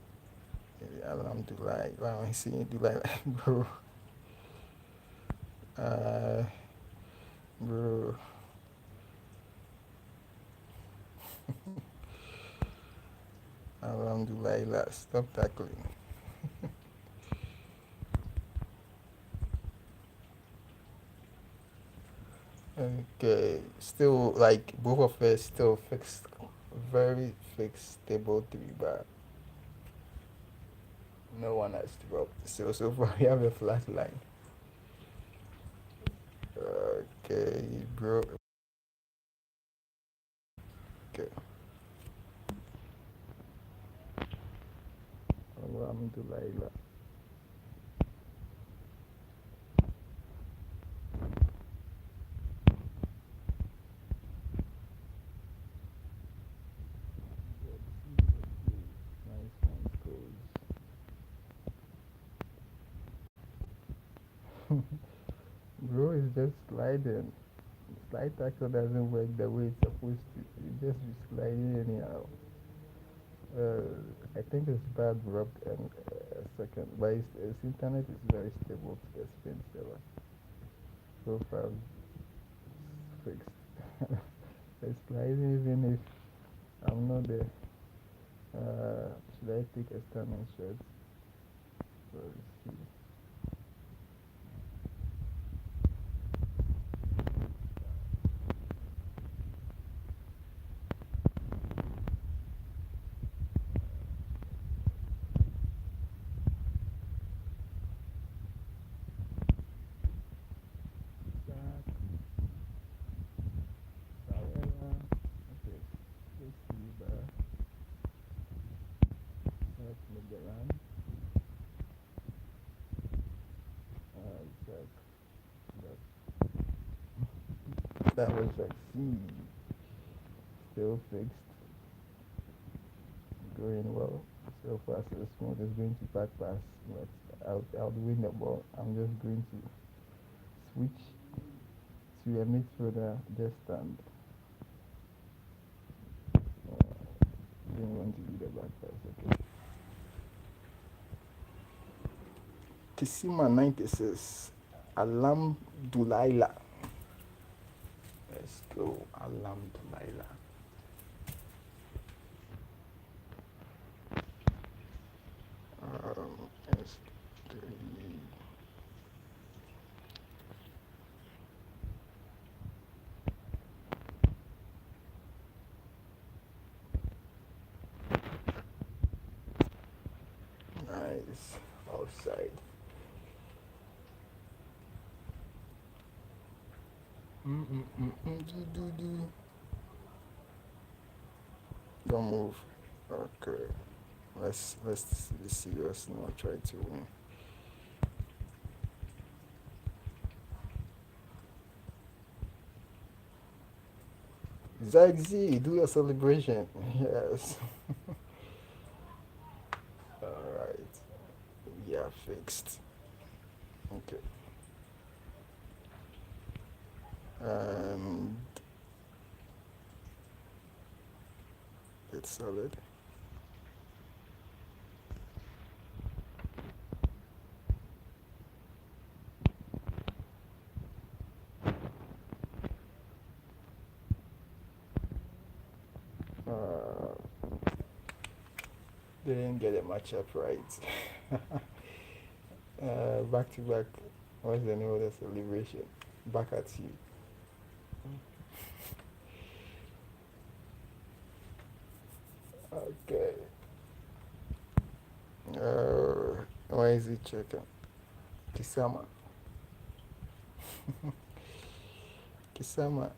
Alhamdulillah. Why am I saying Dulillah, bro? Bro. Alhamdulillah. Stop tackling. Okay, still like both of us still fixed, very fixed, stable 3 bar. No one has dropped. So far we have a flat line. Okay, bro. Okay. Alhamdulillah. Nice, nice goals. Bro is just sliding. Slide tackle doesn't work the way it's supposed to. You just be sliding anyhow. I think it's bad rubbed and second, but its internet is very stable to the spin server. So far, it's fixed. It's sliding even if I'm not there. Should I take a stamina shot? So let's see. Back, however, okay, let's see, but let's make the run. Check that was succeed. Still fixed, going well. So far, so smooth. Is going to back pass, but I'll win the ball. I'm just going to switch to a midfielder, just stand. Didn't want to do the back pass. Okay. Kisima 96. Alhamdulillah. Let's go. Alhamdulillah. Let's nice. Outside. Do. Don't move. Okay. Let's be serious now. Try to win. Zagzy, do your celebration. Yes. Alright. We are fixed. Okay. And it's solid. Didn't get a matchup right. Back to back. What's the name of the celebration? Back at you. Okay. Why is he checking? Kisama. Kisama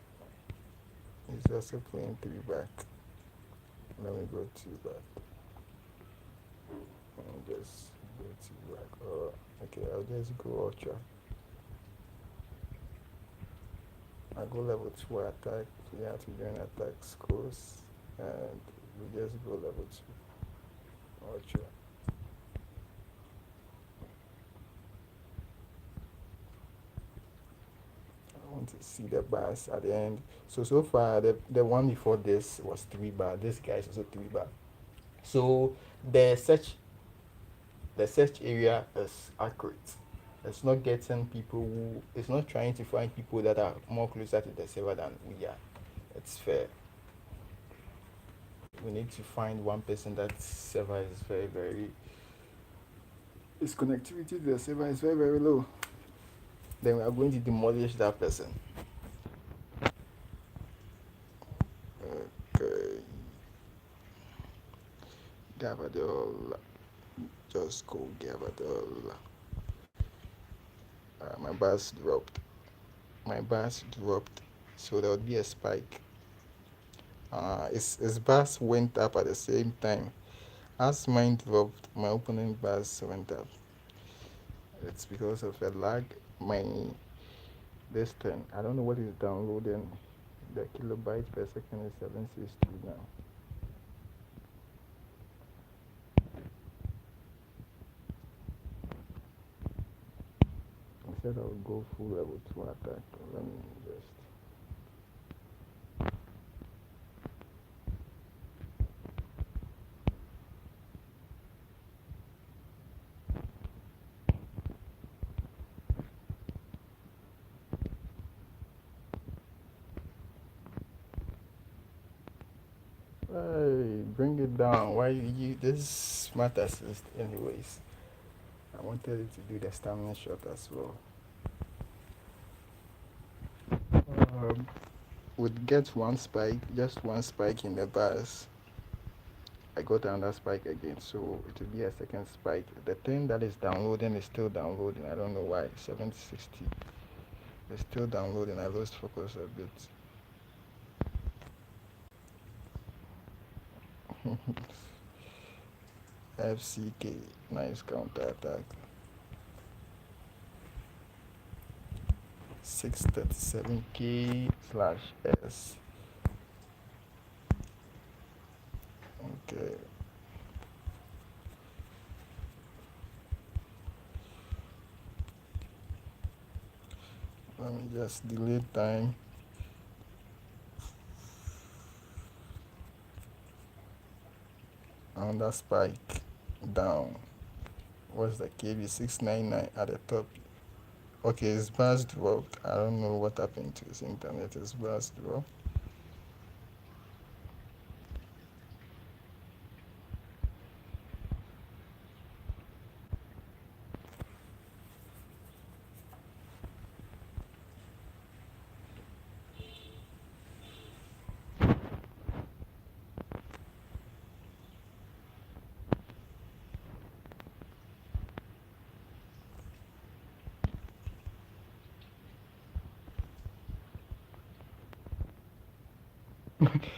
is also playing 3 back. Let me go 2 back. I'll just go 2 back. Oh, okay, I'll just go ultra. I go level 2 attack. We have to join attack scores. And we just go level 2 ultra. I want to see the bars at the end. So far the one before this was 3 bar. This guy is also 3 bar. So the search area is accurate. It's not getting people who it's not trying to find people that are more closer to the server than we are. It's fair. We need to find one person that server is very its connectivity to the server is very low. Then we are going to demolish that person. Gavadol. Just go Gavadol. My bars dropped. My bars dropped. So there would be a spike. His bars went up at the same time. As mine dropped, my opponent bars went up. It's because of a lag. My this thing, I don't know what is downloading. The kilobytes per second is 760 now. I said I would go full level 2 attack. Let me just. Hey, bring it down. Why you this smart assist anyways? I wanted it to do the stamina shot as well. Would get one spike, just one spike in the bars. I got another spike again, so it will be a second spike. The thing that is downloading is still downloading. I don't know why. 760. It's still downloading. I lost focus a bit. FCK, nice counter attack. 637k slash S. Okay. Let me just delay time. On that spike down. What's the KB? 699 at the top. Okay, his bars dropped. I don't know what happened to his internet. His bars dropped.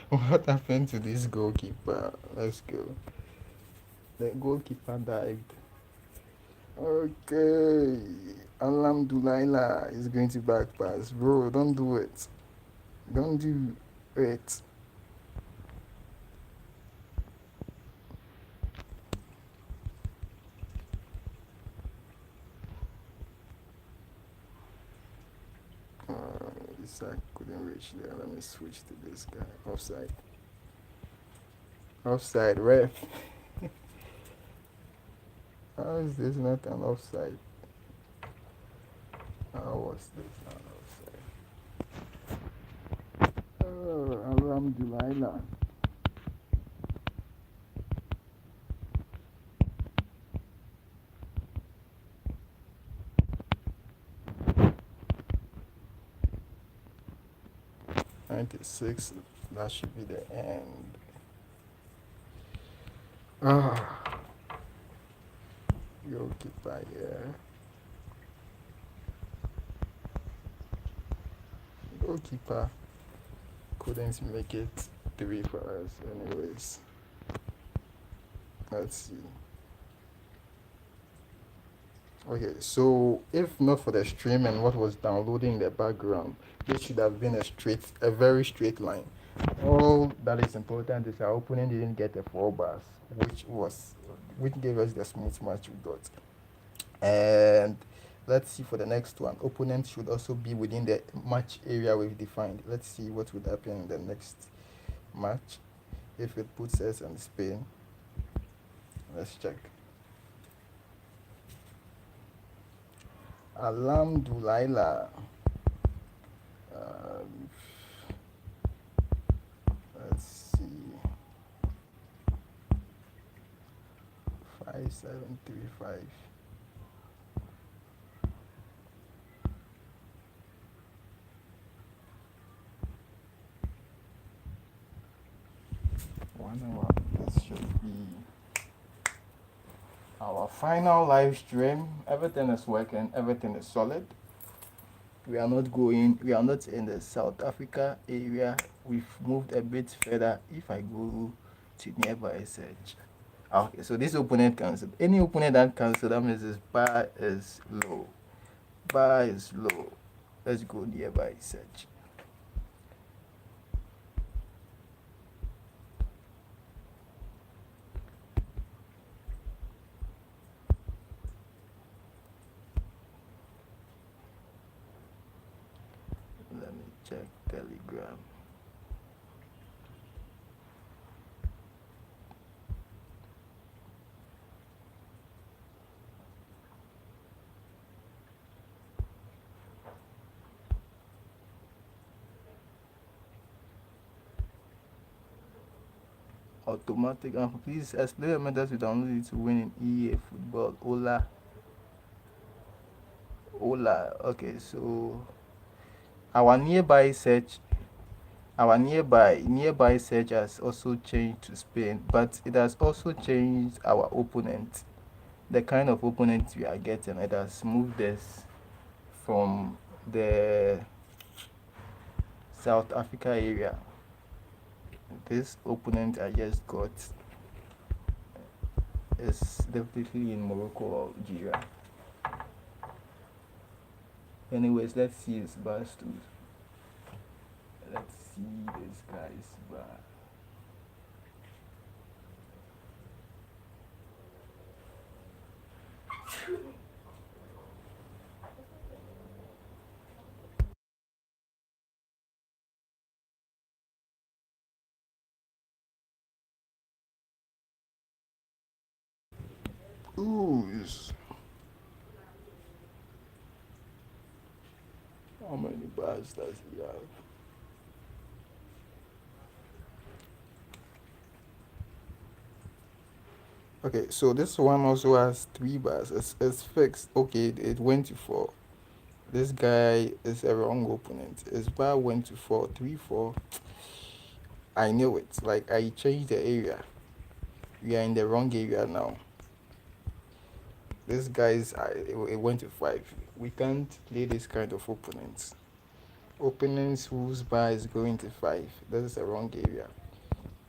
What happened to this goalkeeper? Let's go. The goalkeeper dived. Okay. Alhamdulillah is going to back pass. Bro, don't do it. Don't do it. Isaac couldn't reach there. Let me switch to this guy. Offside. Offside, ref. How is this not an offside? How was this not offside? Oh, Alhamdulillah. .96, that should be the end. Goalkeeper, yeah. Goalkeeper couldn't make it 3 for us anyways. Let's see. Okay, so if not for the stream and what was downloading in the background, this should have been a very straight line. All that is important is our opponent didn't get the 4 bars, which gave us the smooth match we got. And let's see for the next one. Opponent should also be within the match area we've defined. Let's see what would happen in the next match if it puts us in Spain. Let's check. Alhamdulillah. Let's see. 5735. This should be our final live stream. Everything is working, everything is solid. We are not going, we are not in the South Africa area. We've moved a bit further. If I go to nearby search. Okay, so this opponent cancelled. Any opponent that cancelled, that means this bar is low. Bar is low. Let's go nearby search. Let me check Telegram. Automatic. Please explain the methods you download to win in eFootball. Hola. Okay, so our nearby search, our nearby search has also changed to Spain, but it has also changed our opponent. The kind of opponent we are getting. It has moved us from the South Africa area. This opponent I just got is definitely in Morocco or Algeria. Anyways, let's see his bar too. Let's see this guy's bar. Ooh, how many bars does he have? Okay, so this one also has 3 bars. It's fixed. Okay, it went to 4. This guy is a wrong opponent. His bar went to 4, 3, 4. I knew it. Like I changed the area. We are in the wrong area now. This guy's it went to 5. We can't play this kind of opponents. Opponents whose bar is going to 5. This is the wrong area.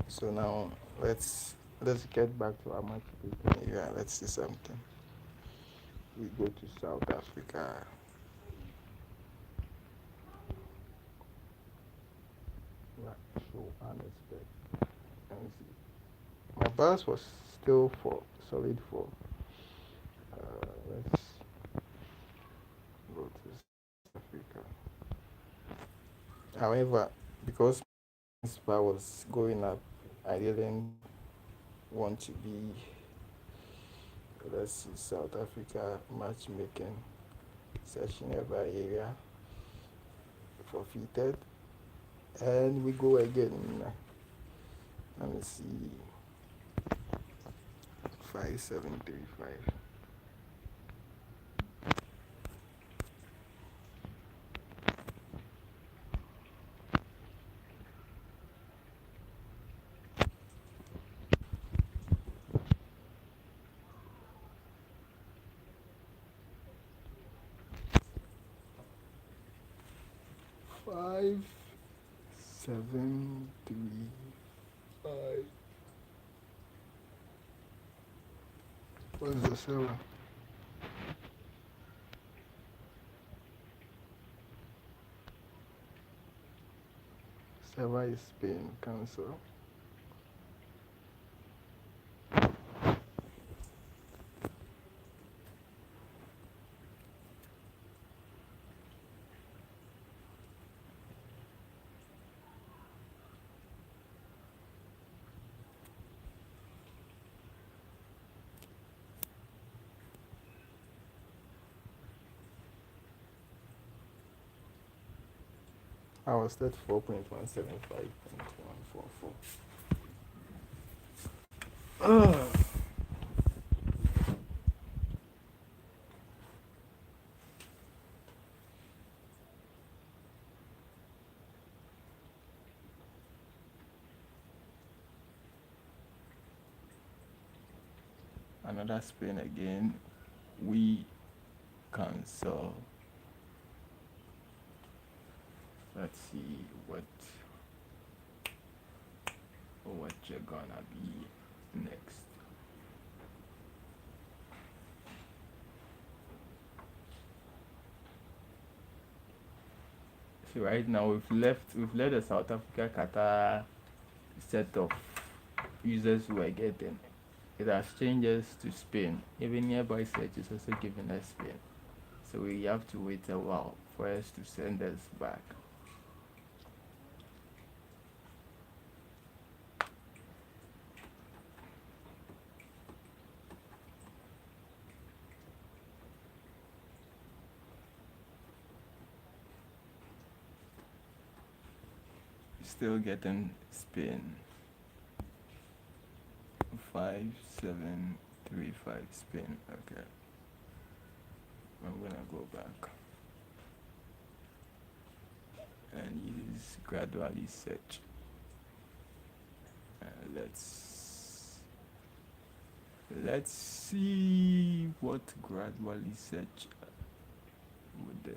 So now let's get back to our match area. Let's see something. We go to South Africa. Right, so unexpected. Let me see. My bars was still 4, solid 4. Let's go to South Africa. However, because my bar was going up, I didn't want to be. Let's see South Africa matchmaking session nearby area forfeited, and we go again. Let me see 5735. Five, 7, 3, 5. What is the 7? Server is Spain. Cancel. I was at 4.175.144. Another spin again. We cancel. Let's see what you're gonna be next. So right now we've left the South Africa Qatar set of users who are getting. It has changes to Spain. Even nearby search is also giving us Spain. So we have to wait a while for us to send us back. Still getting Spain. 5735 Spain. Okay. I'm gonna go back and use gradually search. Let's see what gradually search would do.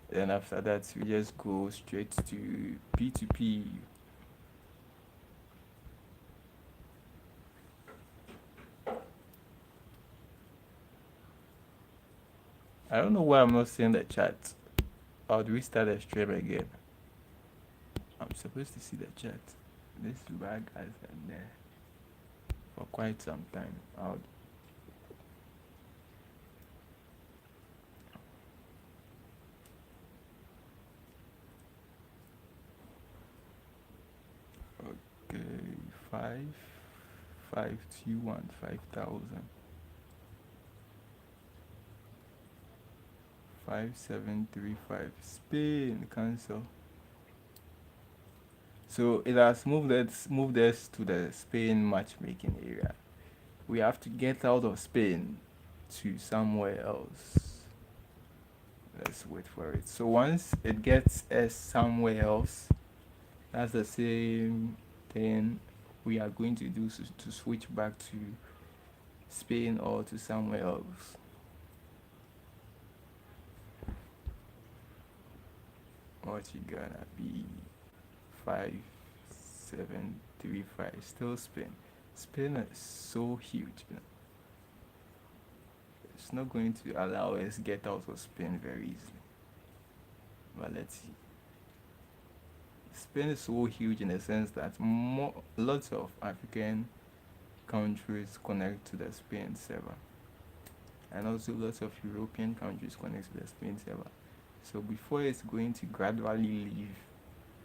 Then after that we just go straight to P2P. I don't know why I'm not seeing the chat. Or do we start the stream again? I'm supposed to see the chat. This bag has been there for quite some time. Okay, 5,521, 5,000. 5735 Spain cancel. So it has moved us to the Spain matchmaking area. We have to get out of Spain to somewhere else. Let's wait for it. So once it gets us somewhere else, that's the same thing we are going to do to switch back to Spain or to somewhere else. What you gonna be? 5735. Still Spain. Spain is so huge. It's not going to allow us get out of Spain very easily. But let's see. Spain is so huge in the sense that lots of African countries connect to the Spain server, and also lots of European countries connect to the Spain server. So before it's going to gradually leave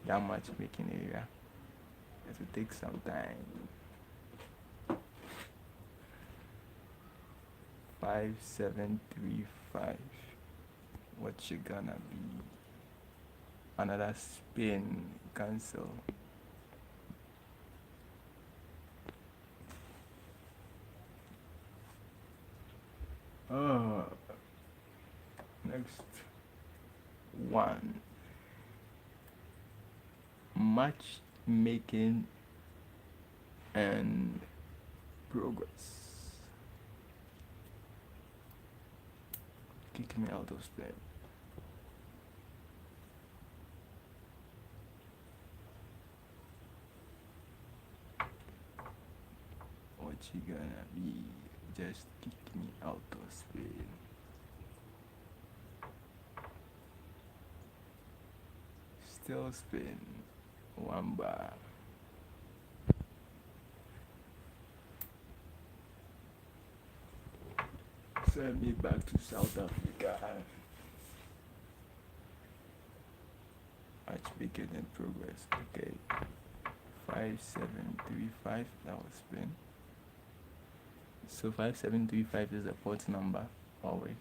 that matchmaking area, it will take some time. 5735. What you gonna be? Another Spain cancel. Next one. Matchmaking and progress. Kick me out of Spain. What you gonna be? Just kick me out of Spain. Still Spain. One bar. Send me back to South Africa. Matchmaking in progress. Okay. 5735. That was Spain. So 5735 is the port number always.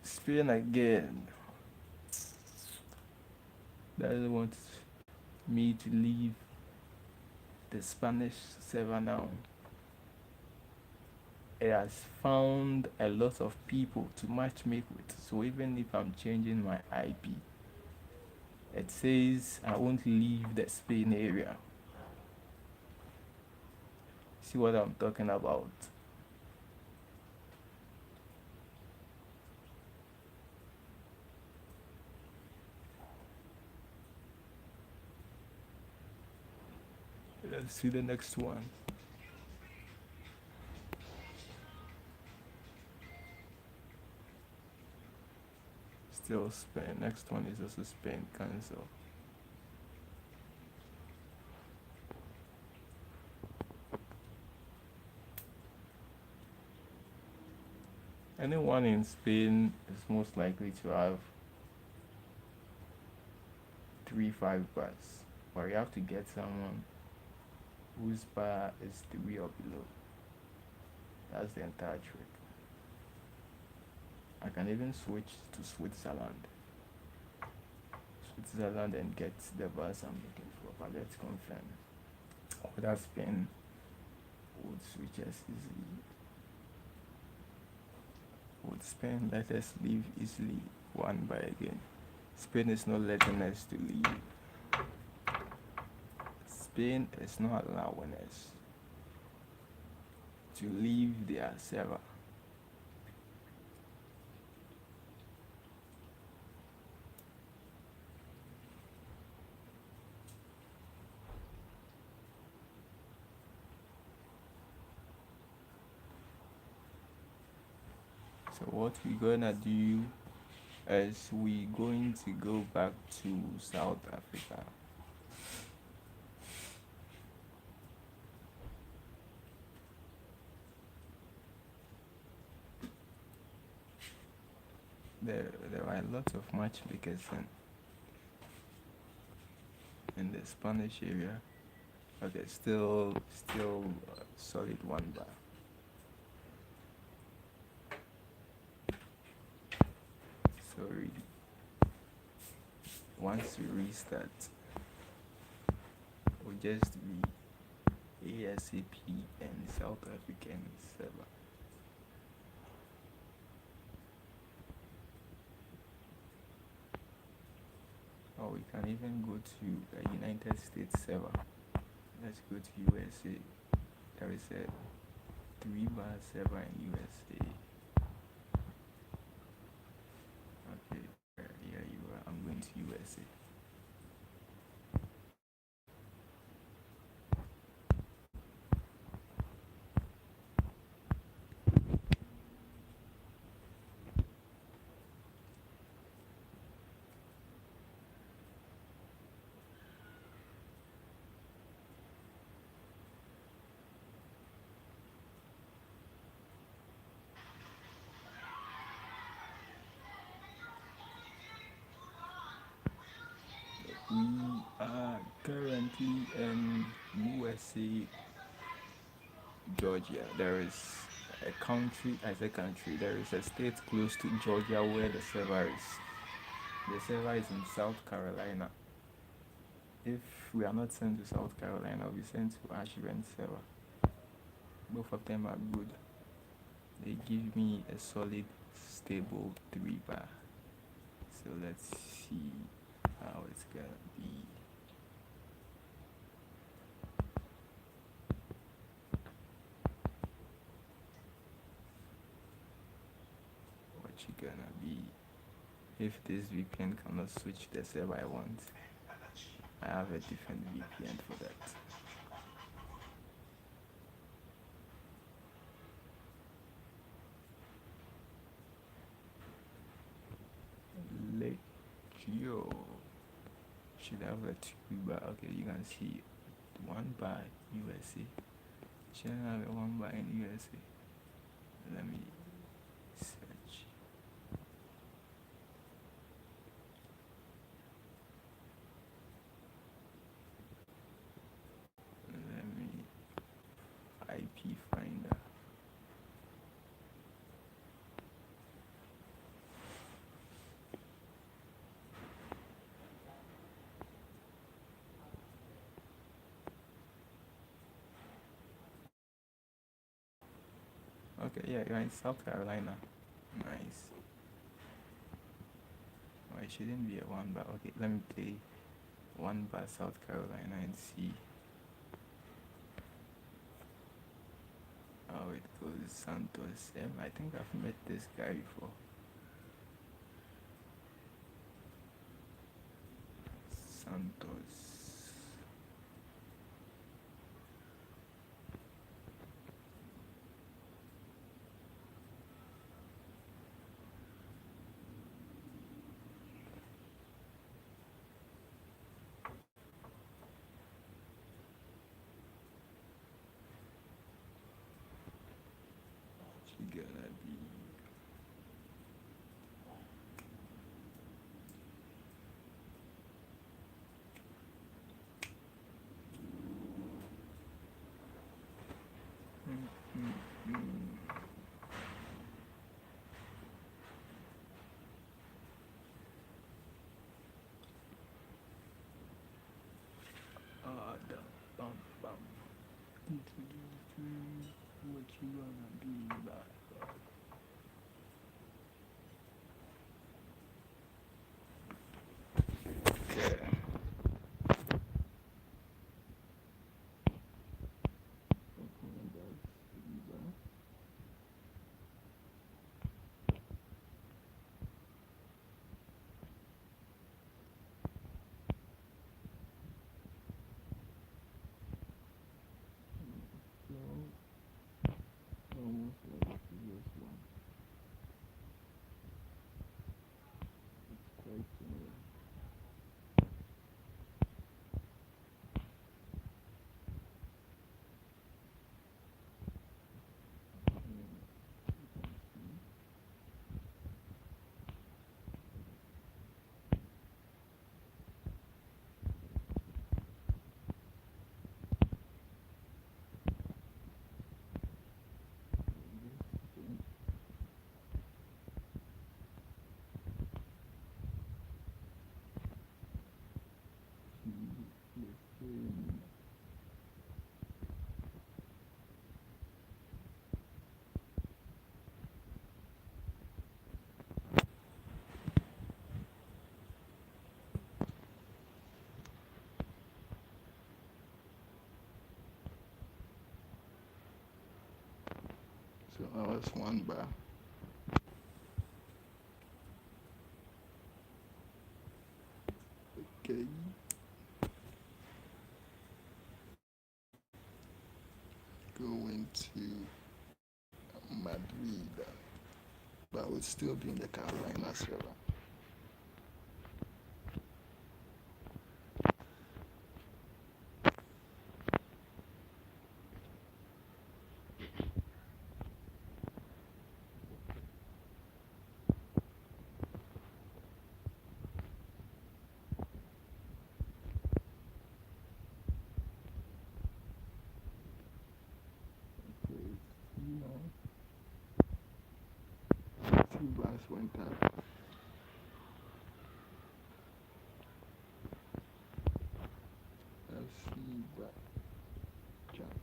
Spain again. Doesn't want me to leave the Spanish server now. It has found a lot of people to matchmake with. So even if I'm changing my IP, it says I won't leave the Spain area. See what I'm talking about? Let's see the next one. Still Spain. Next one is also Spain. Cancel. Anyone in Spain is most likely to have 3-5 bars, but you have to get someone whose bar is 3 or below. That's the entire trick. I can even switch to Switzerland. Switzerland and get the bars I'm looking for, but let's confirm. Whether Spain would switch as easily. Would Spain let us leave easily? One by again. Spain is not letting us to leave. Spain is not allowing us to leave their server. So what we're gonna do is we're going to go back to South Africa. There are a lot of matchmakers in the Spanish area. Okay, still solid 1 bar. Sorry. Once we restart, we'll just be ASAP and South African server. Or we can even go to a United States server. Let's go to USA. There is a 3-bar server in USA. Okay, here you are. I'm going to USA. We are currently in USA, Georgia. There is a country, there is a state close to Georgia where the server is. The server is in South Carolina. If we are not sent to South Carolina, we'll be sent to Ashburn server. Both of them are good. They give me a solid, stable 3-bar. So let's see how it's gonna be. What you gonna be? If this VPN cannot switch the server I want, I have a different VPN for that. Legio should have a 2-bar. Okay, you can see 1 bar USA. Should have a 1 bar in USA. Let me search. Let me IP finder. Okay, yeah, you're in South Carolina. Nice. Oh, it shouldn't be a 1 bar. Okay, let me play 1 bar South Carolina and see. it goes. Santos. I think I've met this guy before. Santos. She gotta be. The bum bum. What you gonna be like? Yeah. Almost like the previous one. It's quite similar. So that was one bar. Okay. Going to Madrid, but would still be in the Carolinas river. Two bars went up. Let's see that jump.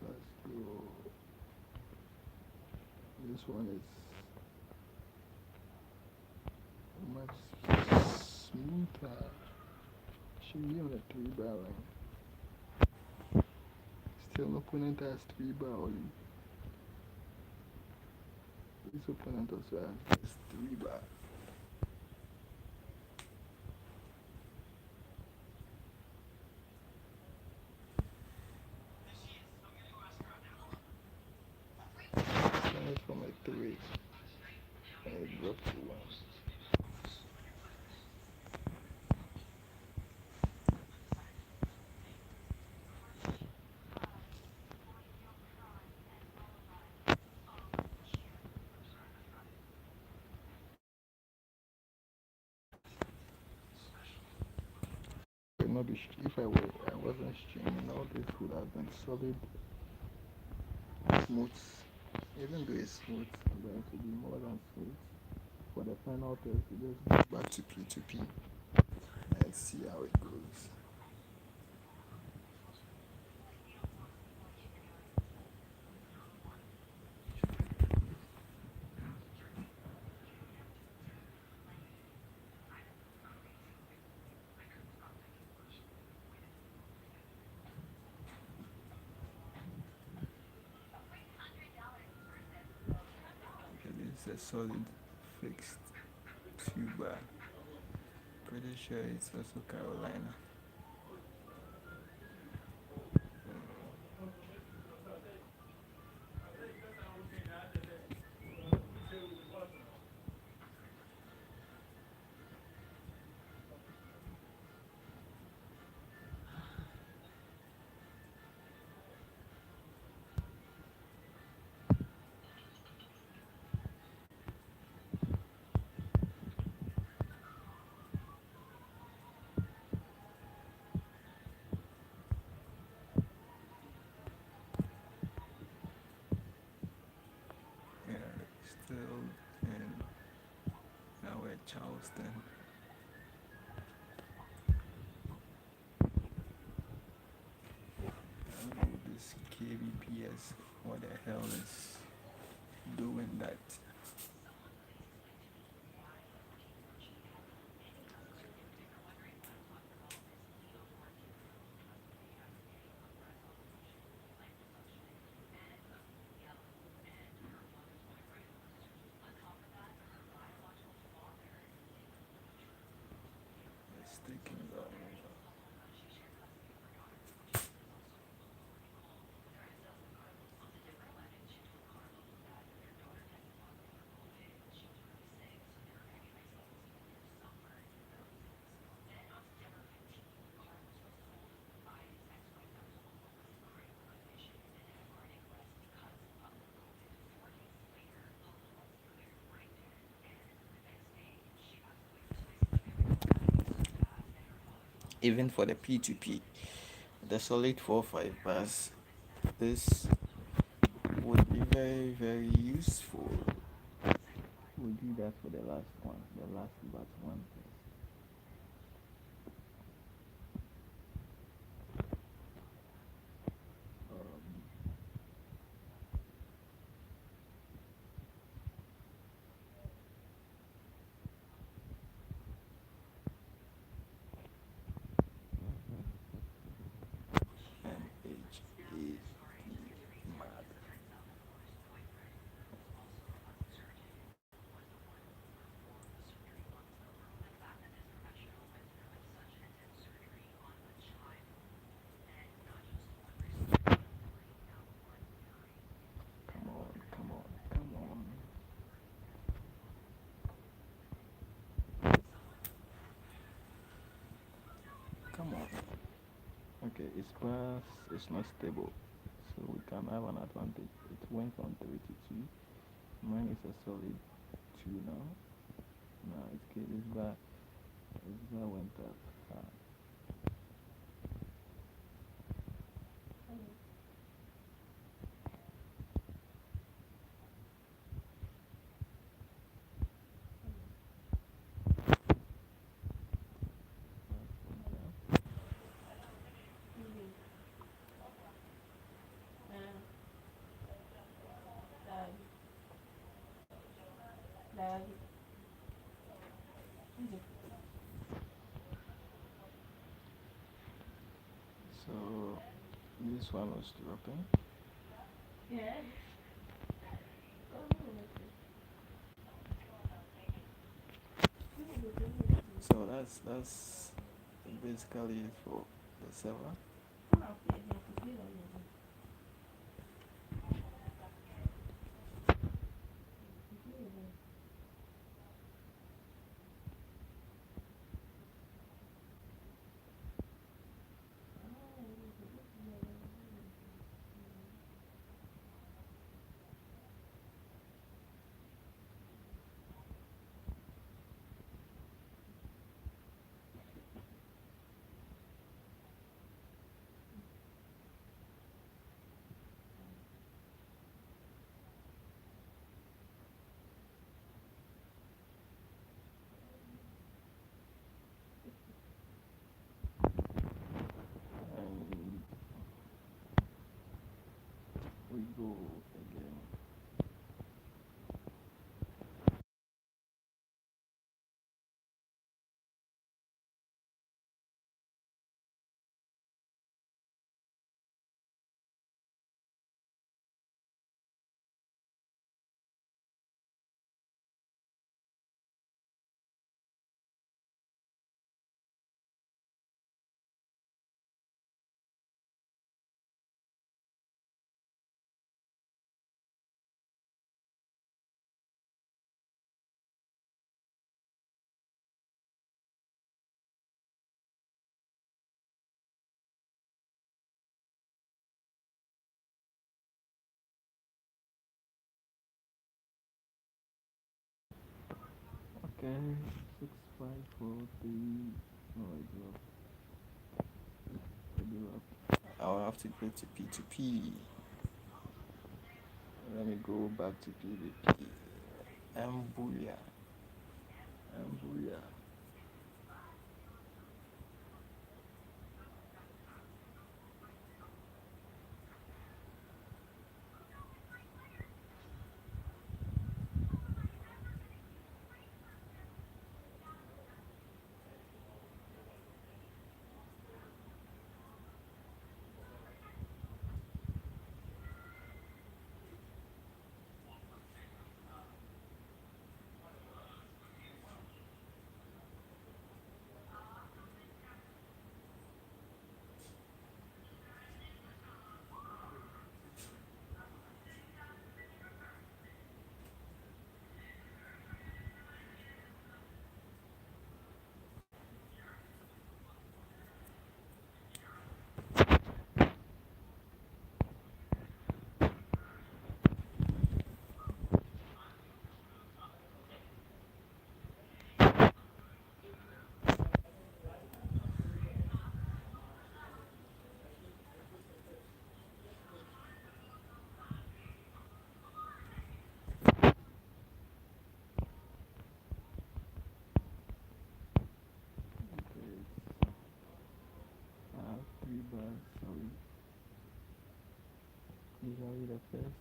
Let's go. This one is much smoother. Should be on a 3 bar line. Still opponent has 3 bar only. This opponent also has 3 bar. not be if I wasn't streaming, all this would have been solid, smooth. Even though it's smooth, but it will be more than smooth. For the final test, we just go back to P2P and see how it goes. Okay, this is a solid fixed tuber. Pretty sure it's also Carolina. Yeah, still in now at Charleston. This KBPS, what the hell is doing that? It's taking long. Even for the P2P, the solid 4-5 bars, this would be very, very useful. We'll do that for the last one, the last but one. MHA mad. Come on, come on, come on. Come on. Okay, its pass is not stable, so we can have an advantage. It went from 3 to 2. Mine is a solid 2 now. Now it's good. This bar went up. So this one was dropping. So that's basically it for the server. Okay, 6543. Oh, I dropped. I'll have to go to P2P. Let me go back to PvP. Ambuya. Ambuya. I have three bars, sorry. Usually the first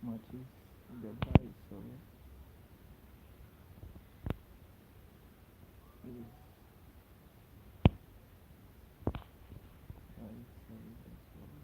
matches the bar is sorry. Is sorry, that's sorry.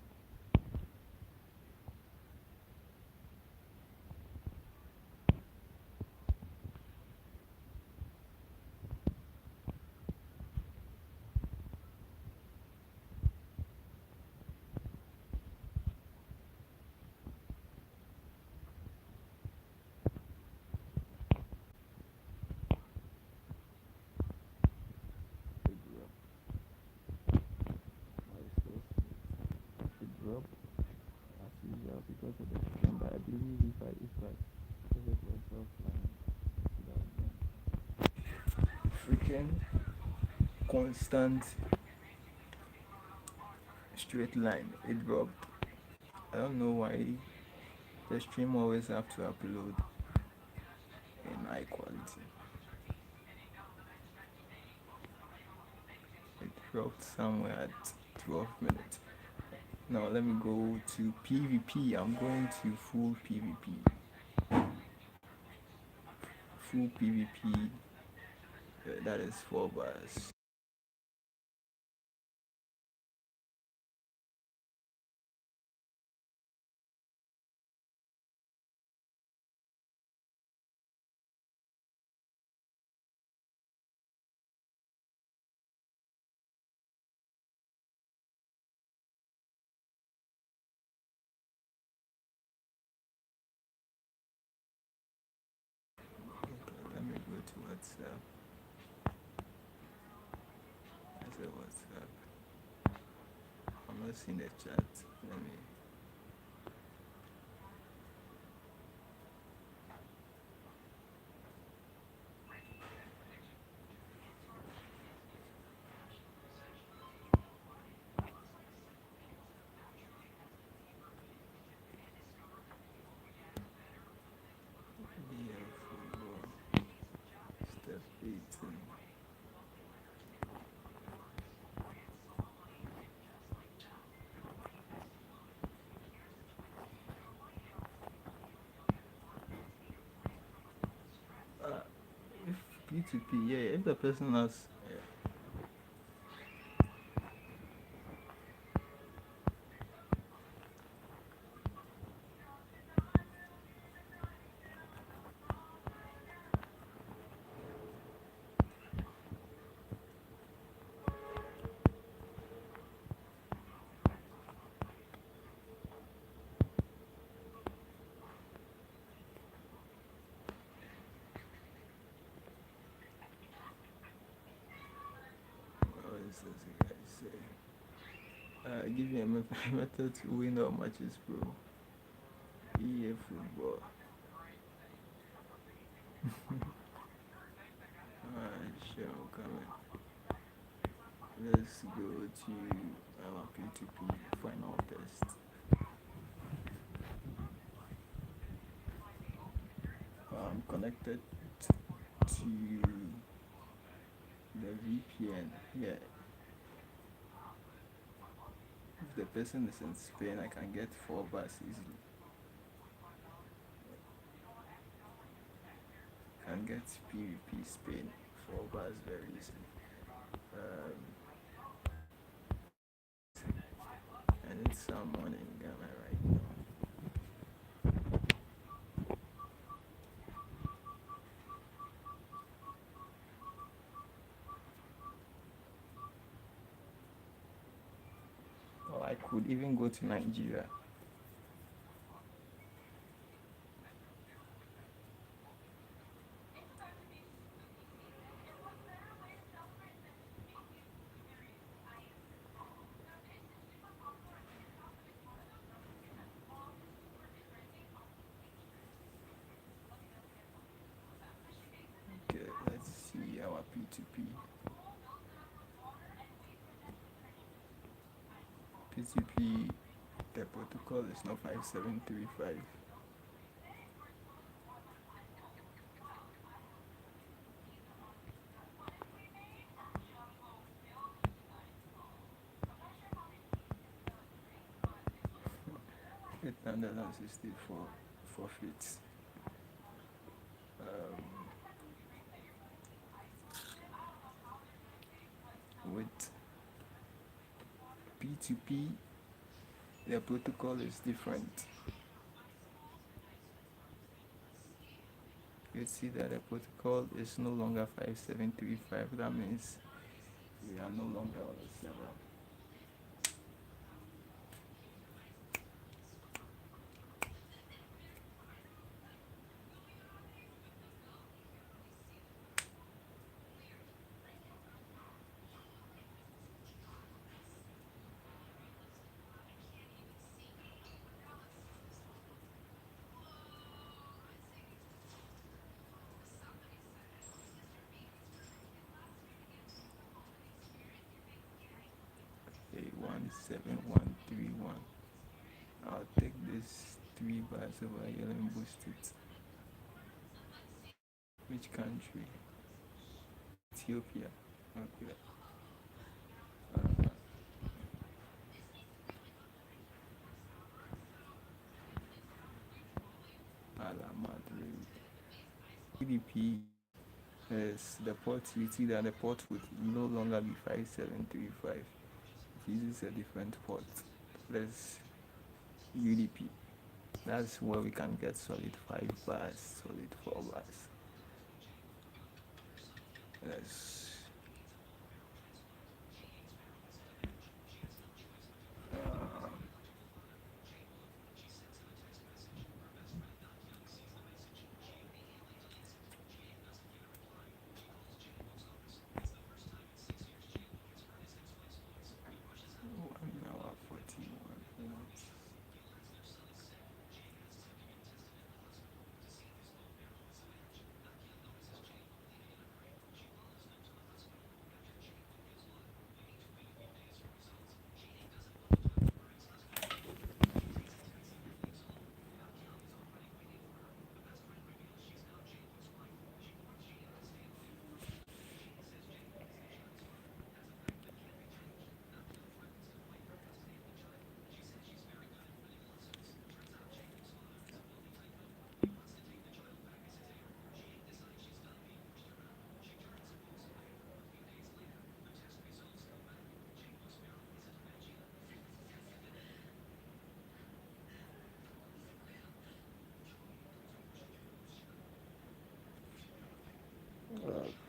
It dropped as usual because of the stream, but I believe if I it was offline, freaking constant straight line. It dropped. I don't know why the stream always have to upload in high quality. It dropped somewhere at 12 minutes. Now let me go to PvP. I'm going to full PvP. Full PvP. That is 4 bars. Okay, let me go to WhatsApp. I said WhatsApp. I'm not seeing the chat. Let me. eFootball. Step 18. If P2P, yeah, if the person has. What is this guy say? Give you a method to win all matches, bro. eFootball. Okay, I'm coming. Let's go to our P2P final test. I'm connected to the VPN. Yeah. If the person is in Spain, I can get 4 bars easily. Can get PvP Spain 4 bars very easily. I need someone in Ghana right now. Or I could even go to Nigeria. Okay, let's see our P2P. P2P, the protocol is not 5735. $864 forfeits. With P2P, the protocol is different. You see that the protocol is no longer 5735. That means we are no longer on the server. Okay, 17131. I'll take this 3 bars over here. Let me boost it. Which country? Ethiopia. Okay. Ala Madrid. GDP is the port. You see that the port would no longer be 5735. It uses a different port. Let's UDP. That's where we can get solid 5 bars, solid 4 bars. Let's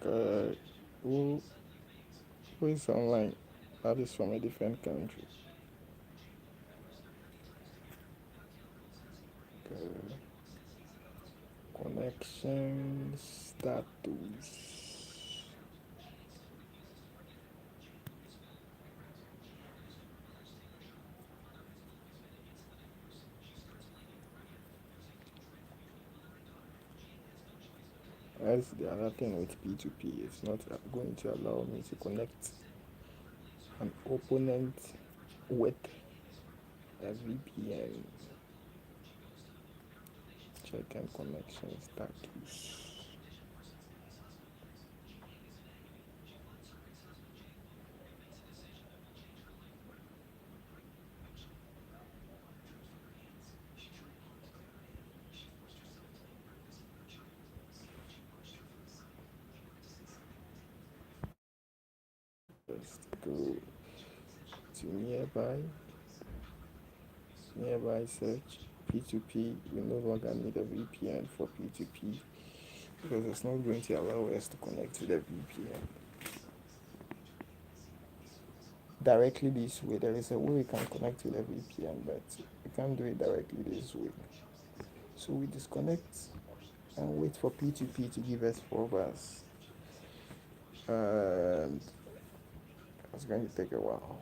God. Who is online? That is from a different country. Okay. Connection status. That's the other thing with P2P. It's not going to allow me to connect an opponent with a VPN. Check and connection status. Just go to nearby search P2P. We no longer need a VPN for P2P because it's not going to allow us to connect to the VPN directly this way. There is a way we can connect to the VPN, but we can't do it directly this way. So we disconnect and wait for P2P to give us 4 bars. And it's going to take a while.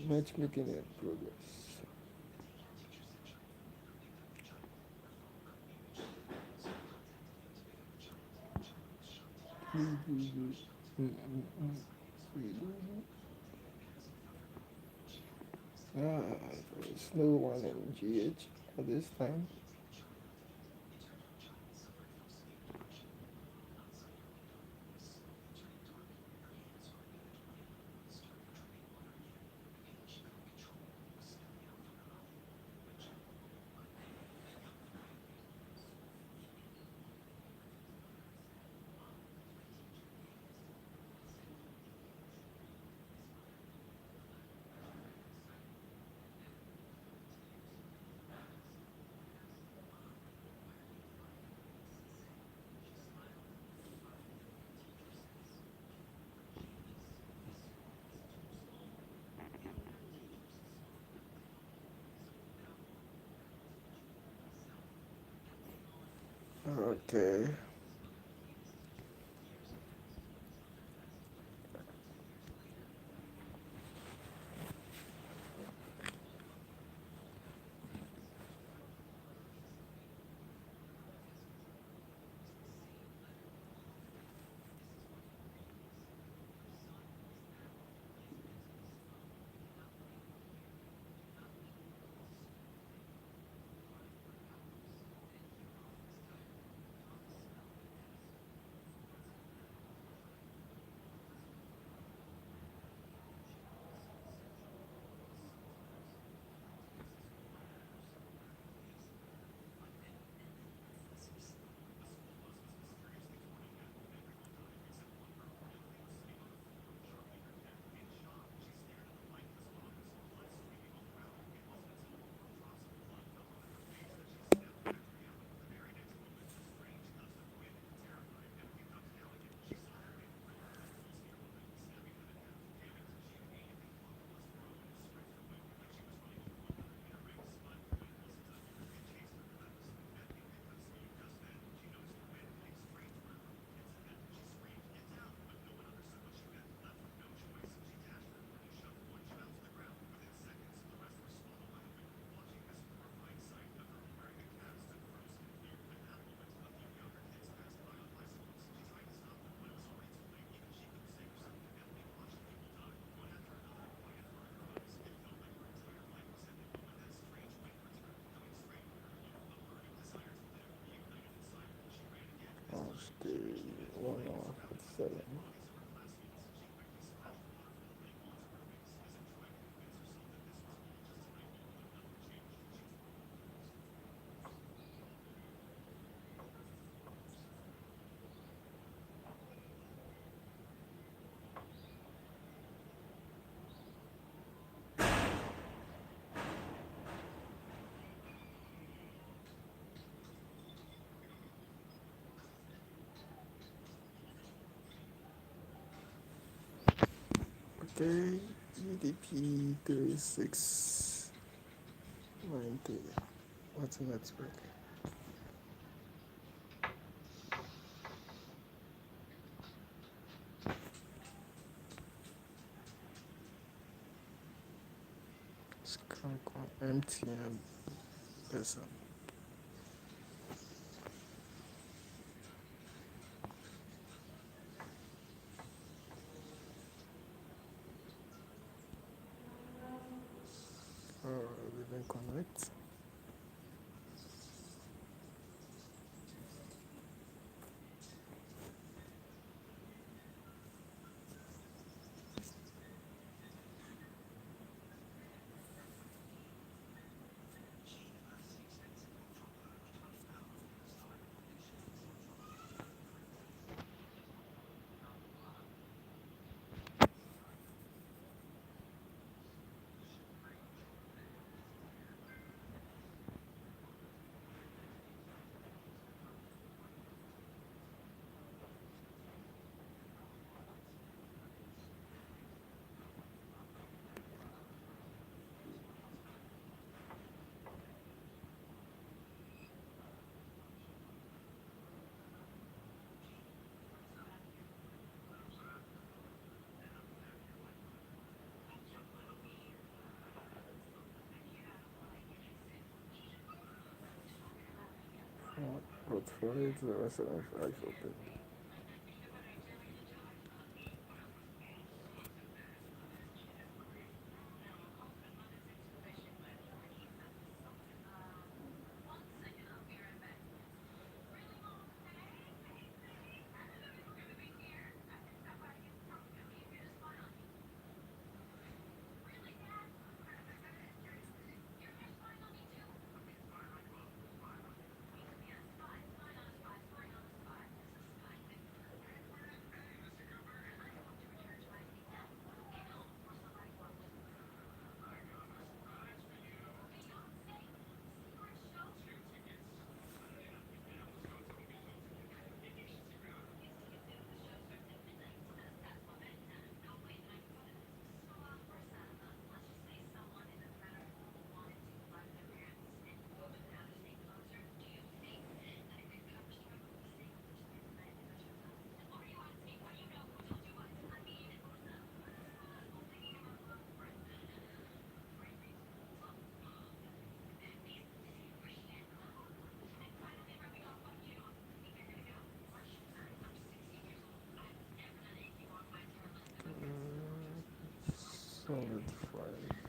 Matchmaking in progress. Very slow one in GH at this time. Okay. Stay 1 hour 47. Okay, GDP 3690. What's the network? Skunk on empty and person. Didn't connect. But for it, the rest of them I open. Solid fire.